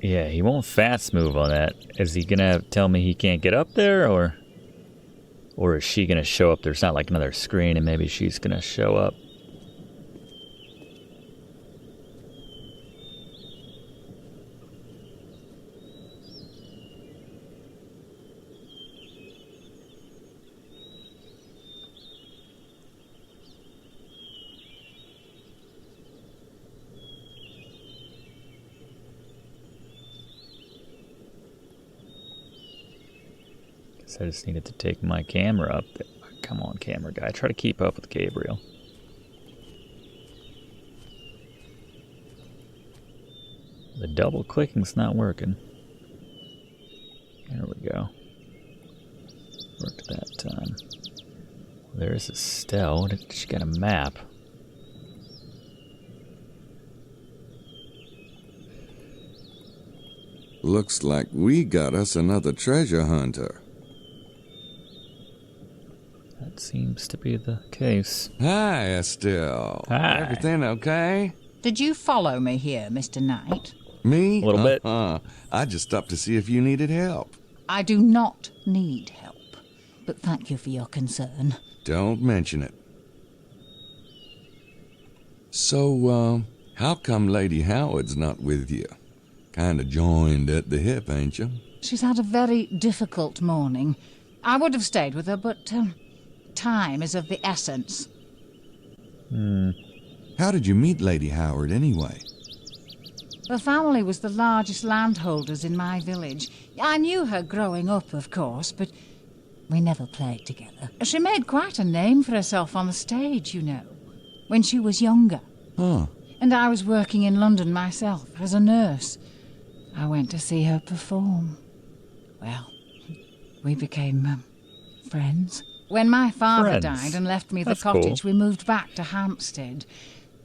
Yeah, he won't fast move on that. Is he gonna tell me he can't get up there, or is she gonna show up? There's not like another screen, and maybe she's gonna show up. I just needed to take my camera up there. Come on, camera guy. Try to keep up with Gabriel. The double clicking's not working. There we go. Worked that time. There's Estelle. She got a map. Looks like we got us another treasure hunter. That seems to be the case. Hi, Estelle. Hi. Everything okay? Did you follow me here, Mr. Knight? Me? A little bit. I just stopped to see if you needed help. I do not need help, but thank you for your concern. Don't mention it. So, how come Lady Howard's not with you? Kinda joined at the hip, ain't you? She's had a very difficult morning. I would have stayed with her, but time is of the essence. How did you meet Lady Howard, anyway? Her family was the largest landholders in my village. I knew her growing up, of course, but we never played together. She made quite a name for herself on the stage, you know, when she was younger. Huh. And I was working in London myself as a nurse. I went to see her perform. Well, we became friends. When my father died and left me the cottage, we moved back to Hampstead.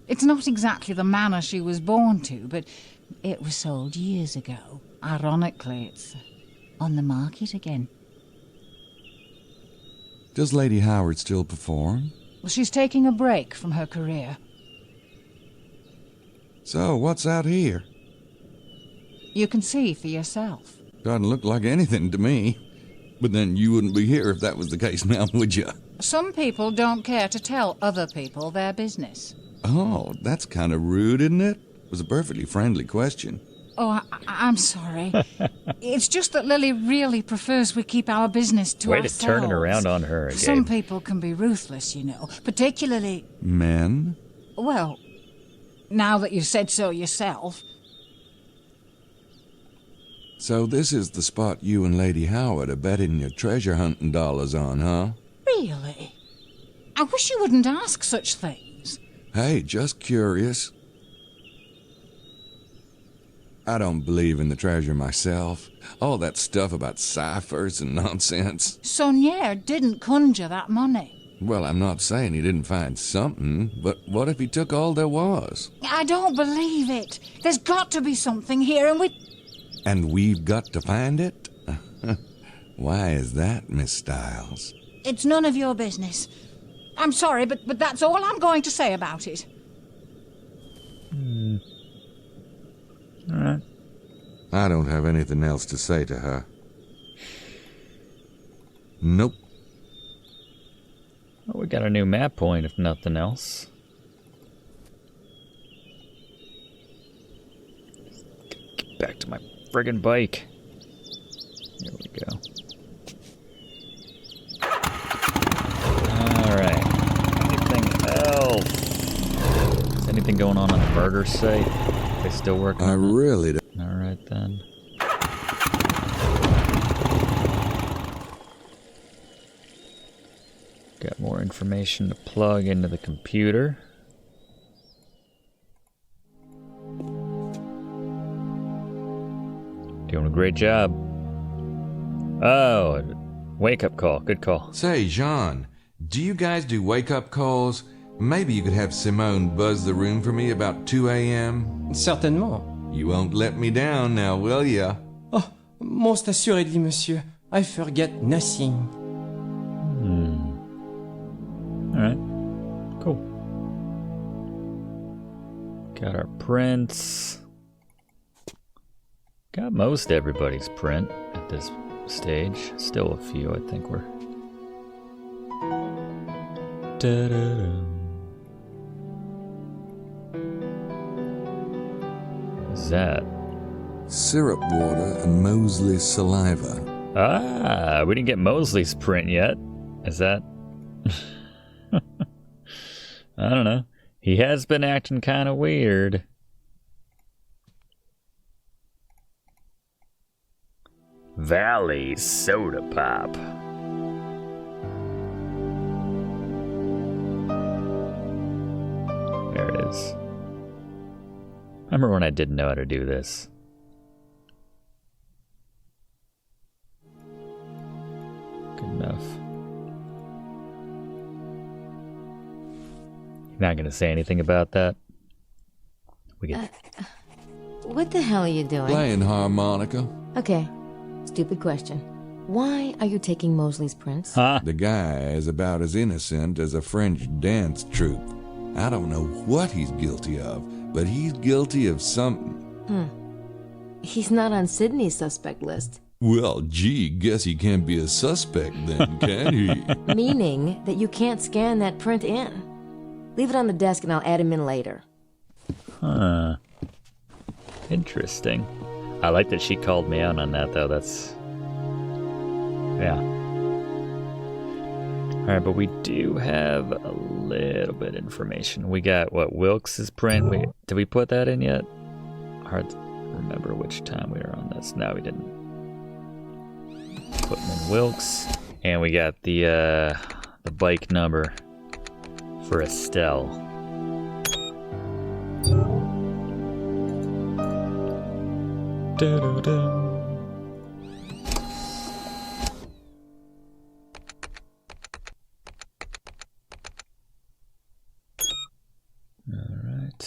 It's not exactly the manor she was born to, but it was sold years ago. Ironically, it's on the market again. Does Lady Howard still perform? Well, she's taking a break from her career. So, what's out here? You can see for yourself. Doesn't look like anything to me. But then you wouldn't be here if that was the case now, would you? Some people don't care to tell other people their business. Oh, that's kind of rude, isn't it? It was a perfectly friendly question. Oh, I'm sorry. It's just that Lily really prefers we keep our business to ourselves. Way to turn it around on her again. Some people can be ruthless, you know, particularly... Men? Well, now that you've said so yourself. So this is the spot you and Lady Howard are betting your treasure hunting dollars on, huh? Really? I wish you wouldn't ask such things. Hey, just curious. I don't believe in the treasure myself. All that stuff about ciphers and nonsense. Saunier didn't conjure that money. Well, I'm not saying he didn't find something, but what if he took all there was? I don't believe it. There's got to be something here, And we've got to find it? Why is that, Miss Stiles? It's none of your business. I'm sorry, but that's all I'm going to say about it. All right. I don't have anything else to say to her. Nope. Well, we got a new map point, if nothing else. Get back to my friggin' bike. Here we go. Alright. Anything else? Is anything going on the murder site? They still working on it? Really don't. Alright then. Got more information to plug into the computer. Doing a great job. Oh, wake-up call. Good call. Say, Jean, do you guys do wake-up calls? Maybe you could have Simone buzz the room for me about 2 a.m.? Certainement. You won't let me down now, will ya? Oh, most assuredly, monsieur. I forget nothing. Alright. Cool. Got our prints. Got most everybody's print at this stage. Still a few, I think we're... What's that? Syrup water and Mosely's saliva. Ah, we didn't get Mosley's print yet. Is that... I don't know. He has been acting kind of weird. Valley Soda Pop. There it is. I remember when I didn't know how to do this. Good enough. You're not gonna say anything about that? We get... What the hell are you doing? Playing harmonica. Okay, stupid question. Why are you taking Mosley's prints? Huh? The guy is about as innocent as a French dance troupe. I don't know what he's guilty of, but he's guilty of something. He's not on Sydney's suspect list. Well, gee, guess he can't be a suspect then, can he? Meaning that you can't scan that print in. Leave it on the desk and I'll add him in later. Huh. Interesting. I like that she called me out on that, though. That's... yeah. Alright, but we do have a little bit of information. We got, what, Wilkes's print? Did we put that in yet? Hard to remember which time we were on this. No, we didn't. Putting in Wilkes. And we got the bike number for Estelle. Alright.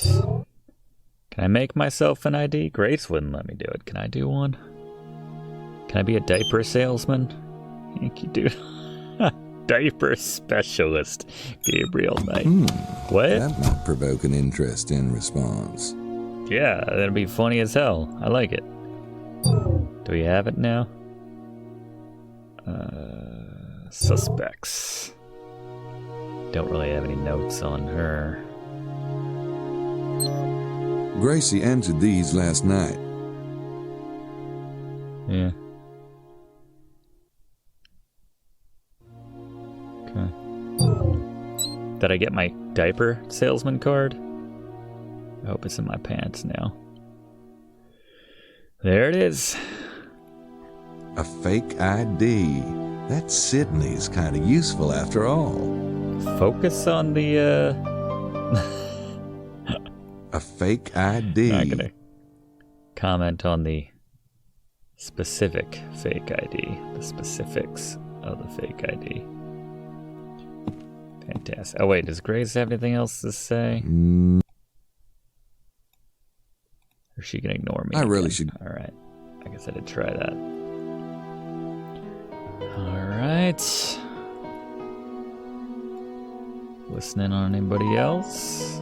Can I make myself an ID? Grace wouldn't let me do it. Can I do one? Can I be a diaper salesman? Thank you, dude. Diaper specialist, Gabriel Knight. What? That might provoke an interest in response. Yeah, that'd be funny as hell. I like it. Do we have it now? Suspects. Don't really have any notes on her. Gracie entered these last night. Yeah. Okay. Did I get my diaper salesman card? I hope it's in my pants now. There it is. A fake ID. That Sydney's kind of useful after all. Focus on the, A fake ID? I'm not gonna comment on the specific fake ID. The specifics of the fake ID. Fantastic. Oh wait, does Grace have anything else to say? Or she can ignore me? I really should. Alright. I guess I did try that. Alright. Listening on anybody else?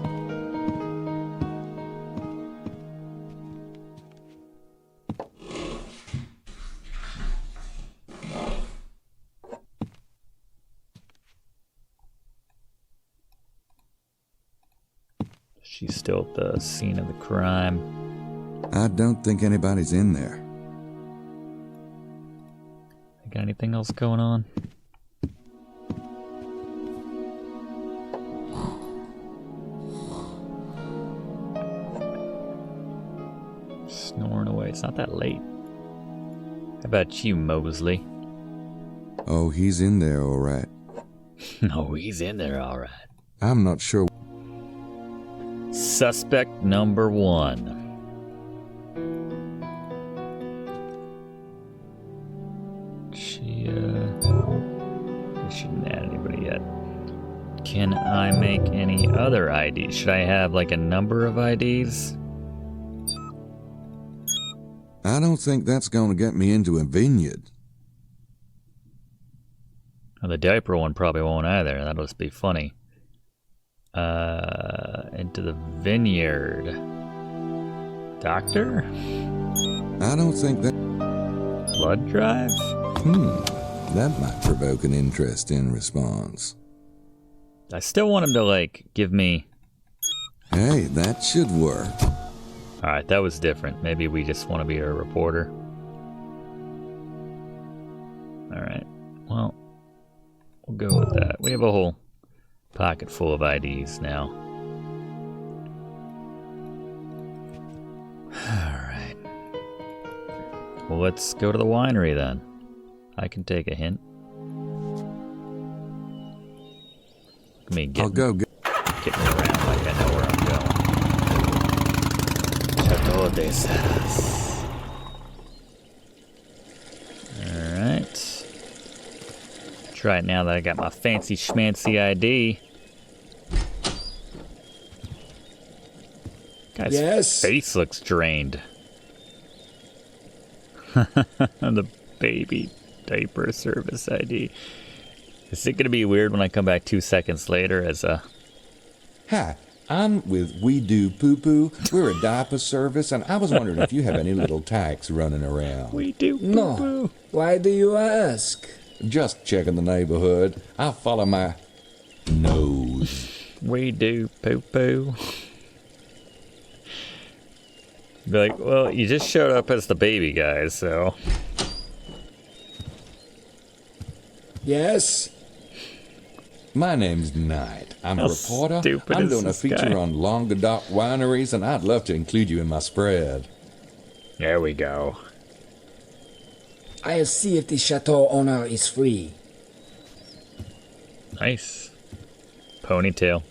She's still at the scene of the crime. I don't think anybody's in there. Got anything else going on? Snoring away. It's not that late. How about you, Mosley? Oh, he's in there, all right. No, he's in there, all right. I'm not sure. Suspect number 1. She shouldn't add anybody yet. Can I make any other IDs? Should I have like a number of IDs? I don't think that's going to get me into a vineyard. Well, the diaper one probably won't either. That'll just be funny. Into the vineyard. Doctor? I don't think that... Blood drive? That might provoke an interesting response. I still want him to, like, give me... Hey, that should work. Alright, that was different. Maybe we just want to be a reporter. Alright, well, we'll go with that. We have a whole pocket full of IDs now. Alright. Well, let's go to the winery then. I can take a hint. Me getting, getting around like I know where I'm going. Chateau de Serres. Alright. Try it now that I got my fancy schmancy ID. Guy's face looks drained. The baby diaper service ID. Is it gonna be weird when I come back 2 seconds later as a... Hi, I'm with We Do Poo Poo. We're a diaper service, and I was wondering if you have any little tykes running around. We do poo No. poo. Why do you ask? Just checking the neighborhood. I'll follow my nose. We do poo poo. Be like, well, you just showed up as the baby guy, so... Yes? My name's Knight. I'm a reporter. Stupid I'm is doing a this feature guy? on Languedoc wineries, and I'd love to include you in my spread. There we go. I'll see if the chateau owner is free. Nice. Ponytail.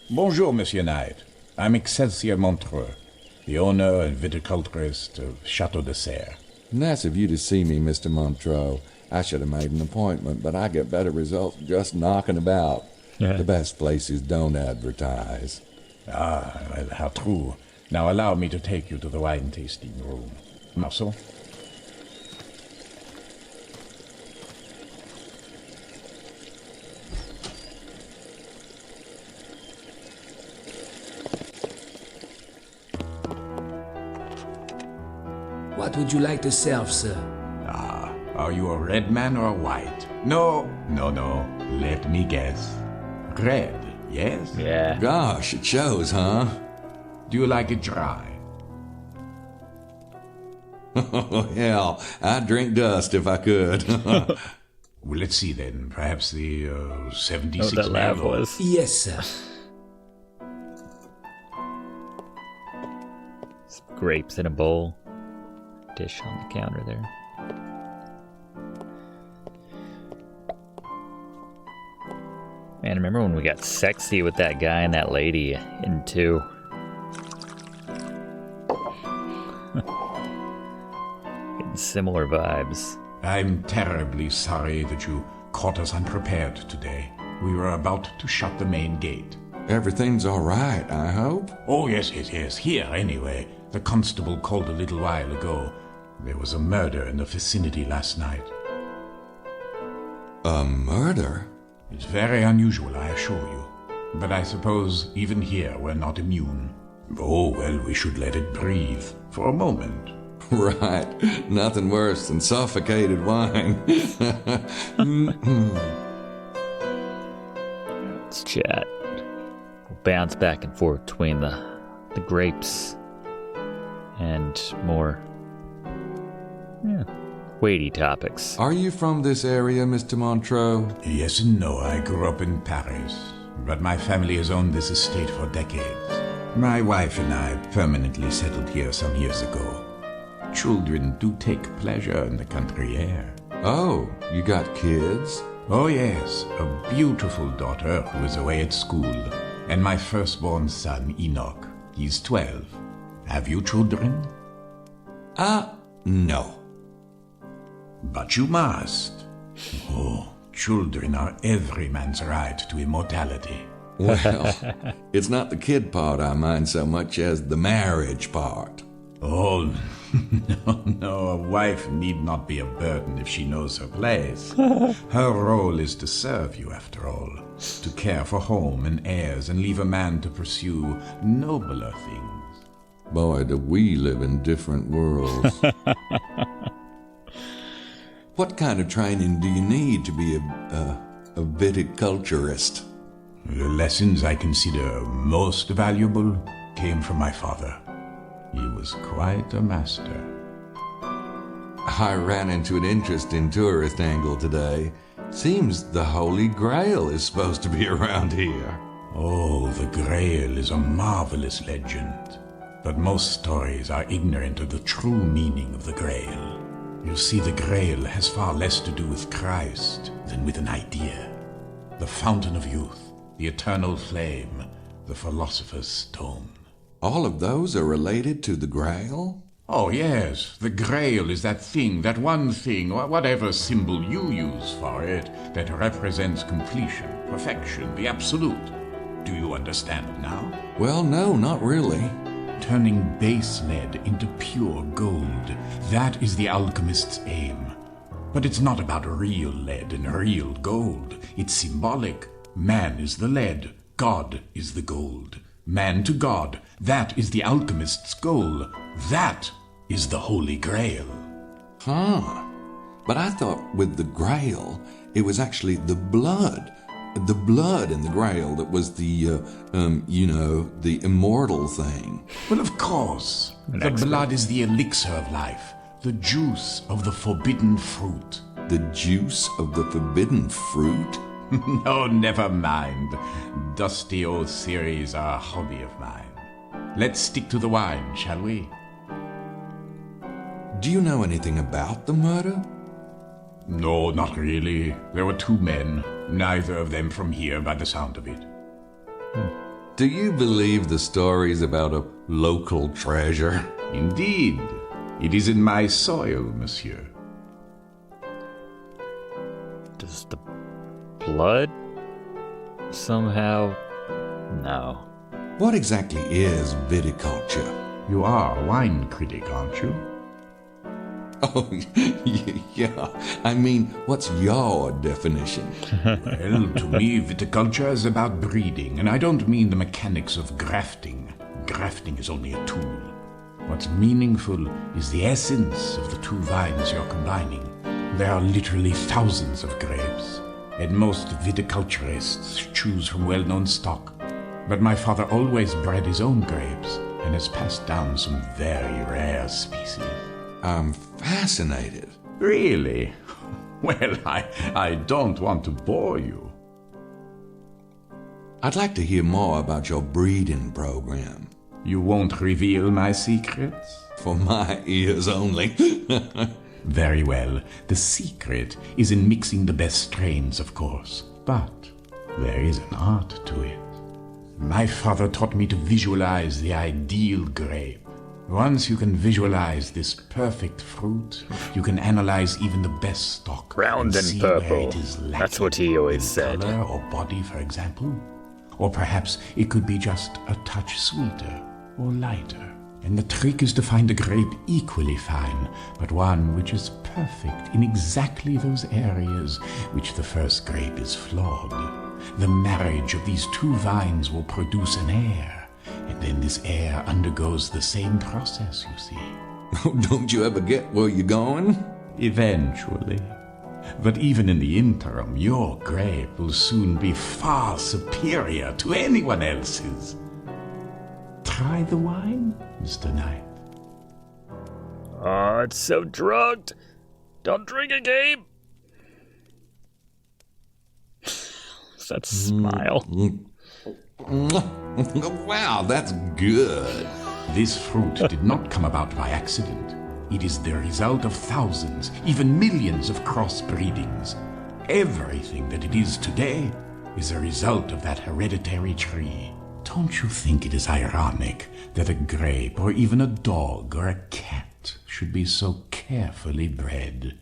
Bonjour, Monsieur Knight. I'm Excelsior Montreaux, the owner and viticulturist of Chateau de Serres. Nice of you to see me, Mr. Montreaux. I should have made an appointment, but I get better results just knocking about. Yeah. The best places don't advertise. Ah, well, how true. Now allow me to take you to the wine tasting room. Marceau? What would you like to serve, sir? Ah, are you a red man or a white? No, let me guess. Red, yes? Yeah. Gosh, it shows, huh? Do you like it dry? Oh, hell, I'd drink dust if I could. Well, let's see then. Perhaps the 76 Oh, that laugh Merlot. was. Yes, sir. Some grapes in a bowl. Dish on the counter there. Man, Man, remember when we got sexy with that guy and that lady in 2? Getting similar vibes. I'm terribly sorry that you caught us unprepared today. We were about to shut the main gate. Everything's all right, I hope? Oh, yes. Here, anyway. The constable called a little while ago. There was a murder in the vicinity last night. A murder? It's very unusual, I assure you. But I suppose even here we're not immune. Oh, well, we should let it breathe for a moment. Right. Nothing worse than suffocated wine. Let's chat. We'll bounce back and forth between the grapes and more weighty topics. Are you from this area, Mr. Montreaux? Yes and no. I grew up in Paris, but my family has owned this estate for decades. My wife and I permanently settled here some years ago. Children do take pleasure in the country air. Oh, you got kids? Oh yes, a beautiful daughter who is away at school, and my firstborn son, Enoch. He's 12. Have you children? No. But you must. Oh, children are every man's right to immortality. Well, it's not the kid part I mind so much as the marriage part. Oh, no, a wife need not be a burden if she knows her place. Her role is to serve you, after all, to care for home and heirs and leave a man to pursue nobler things. Boy, do we live in different worlds. What kind of training do you need to be a viticulturist? The lessons I consider most valuable came from my father. He was quite a master. I ran into an interesting tourist angle today. Seems the Holy Grail is supposed to be around here. Oh, the Grail is a marvelous legend. But most stories are ignorant of the true meaning of the Grail. You see, the Grail has far less to do with Christ than with an idea. The fountain of youth, the eternal flame, the philosopher's stone. All of those are related to the Grail? Oh, yes. The Grail is that thing, that one thing, or whatever symbol you use for it, that represents completion, perfection, the absolute. Do you understand now? Well, no, not really. Turning base lead into pure gold, that is the alchemist's aim. But it's not about real lead and real gold. It's symbolic. Man is the lead, God is the gold. Man to God, that is the alchemist's goal. That is the Holy Grail. Huh. But I thought with the Grail, it was actually the blood. The blood in the Grail that was the, the immortal thing. Well, of course. The blood is the elixir of life, the juice of the forbidden fruit. The juice of the forbidden fruit? No, never mind. Dusty old theories are a hobby of mine. Let's stick to the wine, shall we? Do you know anything about the murder? No, not really. There were 2 men, neither of them from here by the sound of it. Do you believe the stories about a local treasure? Indeed. It is in my soil, monsieur. Does the blood somehow? No. What exactly is viticulture? You are a wine critic, aren't you? Oh, yeah. I mean, what's your definition? Well, to me, viticulture is about breeding, and I don't mean the mechanics of grafting. Grafting is only a tool. What's meaningful is the essence of the 2 vines you're combining. There are literally thousands of grapes, and most viticulturists choose from well-known stock. But my father always bred his own grapes, and has passed down some very rare species. I'm fascinated. Really? Well, I don't want to bore you. I'd like to hear more about your breeding program. You won't reveal my secrets? For my ears only. Very well. The secret is in mixing the best strains, of course. But There is an art to it. My father taught me to visualize the ideal grape. Once you can visualize this perfect fruit, you can analyze even the best stock. Round and see purple. where it is That's what he always said. Color or body, for example. Or perhaps it could be just a touch sweeter or lighter. And the trick is to find a grape equally fine, but one which is perfect in exactly those areas which the first grape is flawed. The marriage of these two vines will produce an heir. And then this heir undergoes the same process, you see. Don't you ever get where you're going? Eventually. But even in the interim, your grape will soon be far superior to anyone else's. Try the wine, Mr. Knight. Oh, it's so drugged. Don't drink it, Gabe. That smile. Wow, that's good. This fruit did not come about by accident. It is the result of thousands, even millions of crossbreedings. Everything that it is today is a result of that hereditary tree. Don't you think it is ironic that a grape or even a dog or a cat should be so carefully bred,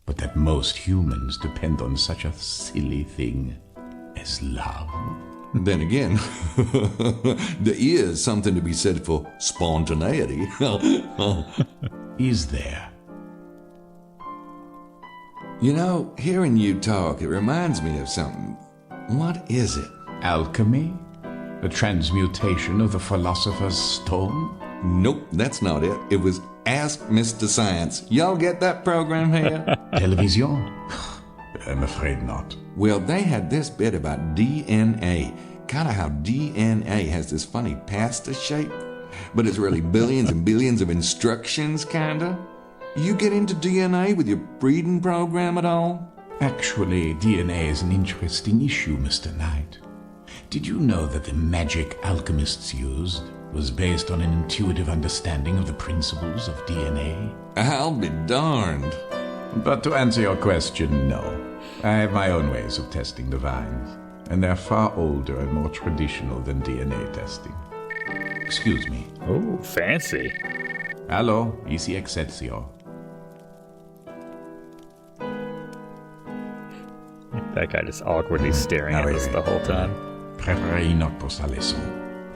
but that most humans depend on such a silly thing as love? Then again, there is something to be said for spontaneity. Is there? You know, hearing you talk, it reminds me of something. What is it? Alchemy? The transmutation of the philosopher's stone? Nope, that's not it. It was Ask Mr. Science. Y'all get that program here? Television? I'm afraid not. Well, they had this bit about DNA. Kind of how DNA has this funny pasta shape, but it's really billions and billions of instructions, kinda. You get into DNA with your breeding program at all? Actually, DNA is an interesting issue, Mr. Knight. Did you know that the magic alchemists used was based on an intuitive understanding of the principles of DNA? I'll be darned. But to answer your question, no. I have my own ways of testing the vines, and they're far older and more traditional than DNA testing. Excuse me. Oh, fancy. Hello, ici Excelsior. That guy just awkwardly staring at us the whole time. Préparez une note pour sa leçon.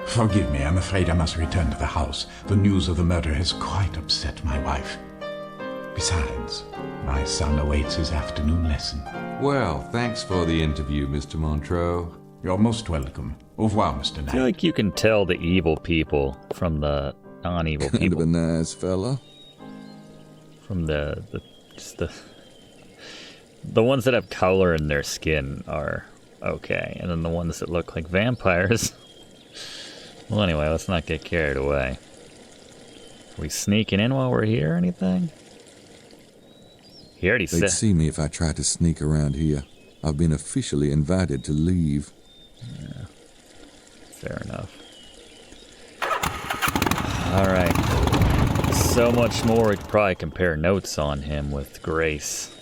Forgive me, I'm afraid I must return to the house. The news of the murder has quite upset my wife. Besides, my son awaits his afternoon lesson. Well, thanks for the interview, Mr. Montreaux. You're most welcome. Au revoir, Mr. Knight. I feel like you can tell the evil people from the non-evil Kind people. of a nice fella. From the ones that have color in their skin are okay, and then the ones that look like vampires. Well, anyway, let's not get carried away. Are we sneaking in while we're here or anything? He already They'd said. see me if I tried to sneak around here. I've been officially invited to leave. Yeah, fair enough. Alright. So much more. We could probably compare notes on him with Grace.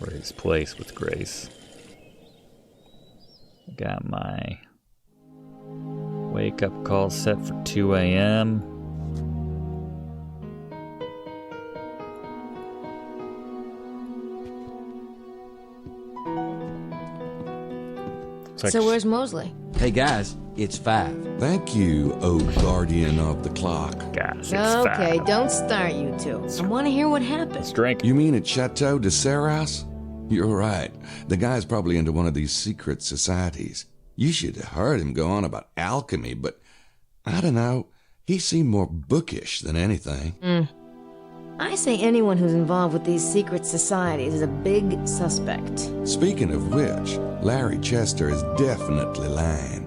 Or his place with Grace. Got my wake-up call set for 2 a.m. So where's Mosely? Hey guys, it's 5. Thank you, O guardian of the clock. Guys, it's Okay, 5. don't start, you two. I want to hear what happened. Let's drink. You mean at Chateau de Serras? You're right. The guy's probably into one of these secret societies. You should have heard him go on about alchemy, but I don't know. He seemed more bookish than anything. I say anyone who's involved with these secret societies is a big suspect. Speaking of which, Larry Chester is definitely lying.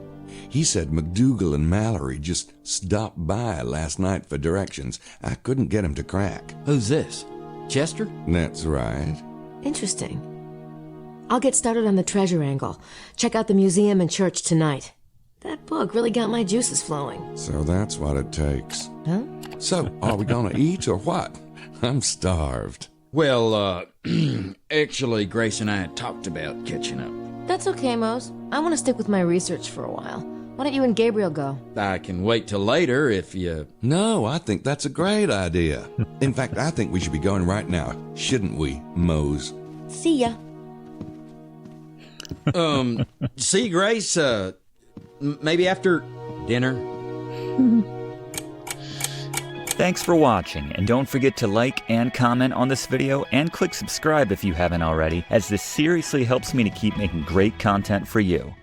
He said McDougal and Mallory just stopped by last night for directions. I couldn't get him to crack. Who's this? Chester? That's right. Interesting. I'll get started on the treasure angle. Check out the museum and church tonight. That book really got my juices flowing. So that's what it takes. Huh? So, are we gonna eat or what? I'm starved. Well, actually, Grace and I had talked about catching up. That's That's okay, Mose. I want to stick with my research for a while. Why don't you and Gabriel go? I can wait till later if you... No, I think that's a great idea. In fact, I think we should be going right now, shouldn't we, Mose? See ya. See, Grace, maybe after dinner? Thanks for watching, and don't forget to like and comment on this video, and click subscribe if you haven't already, as this seriously helps me to keep making great content for you.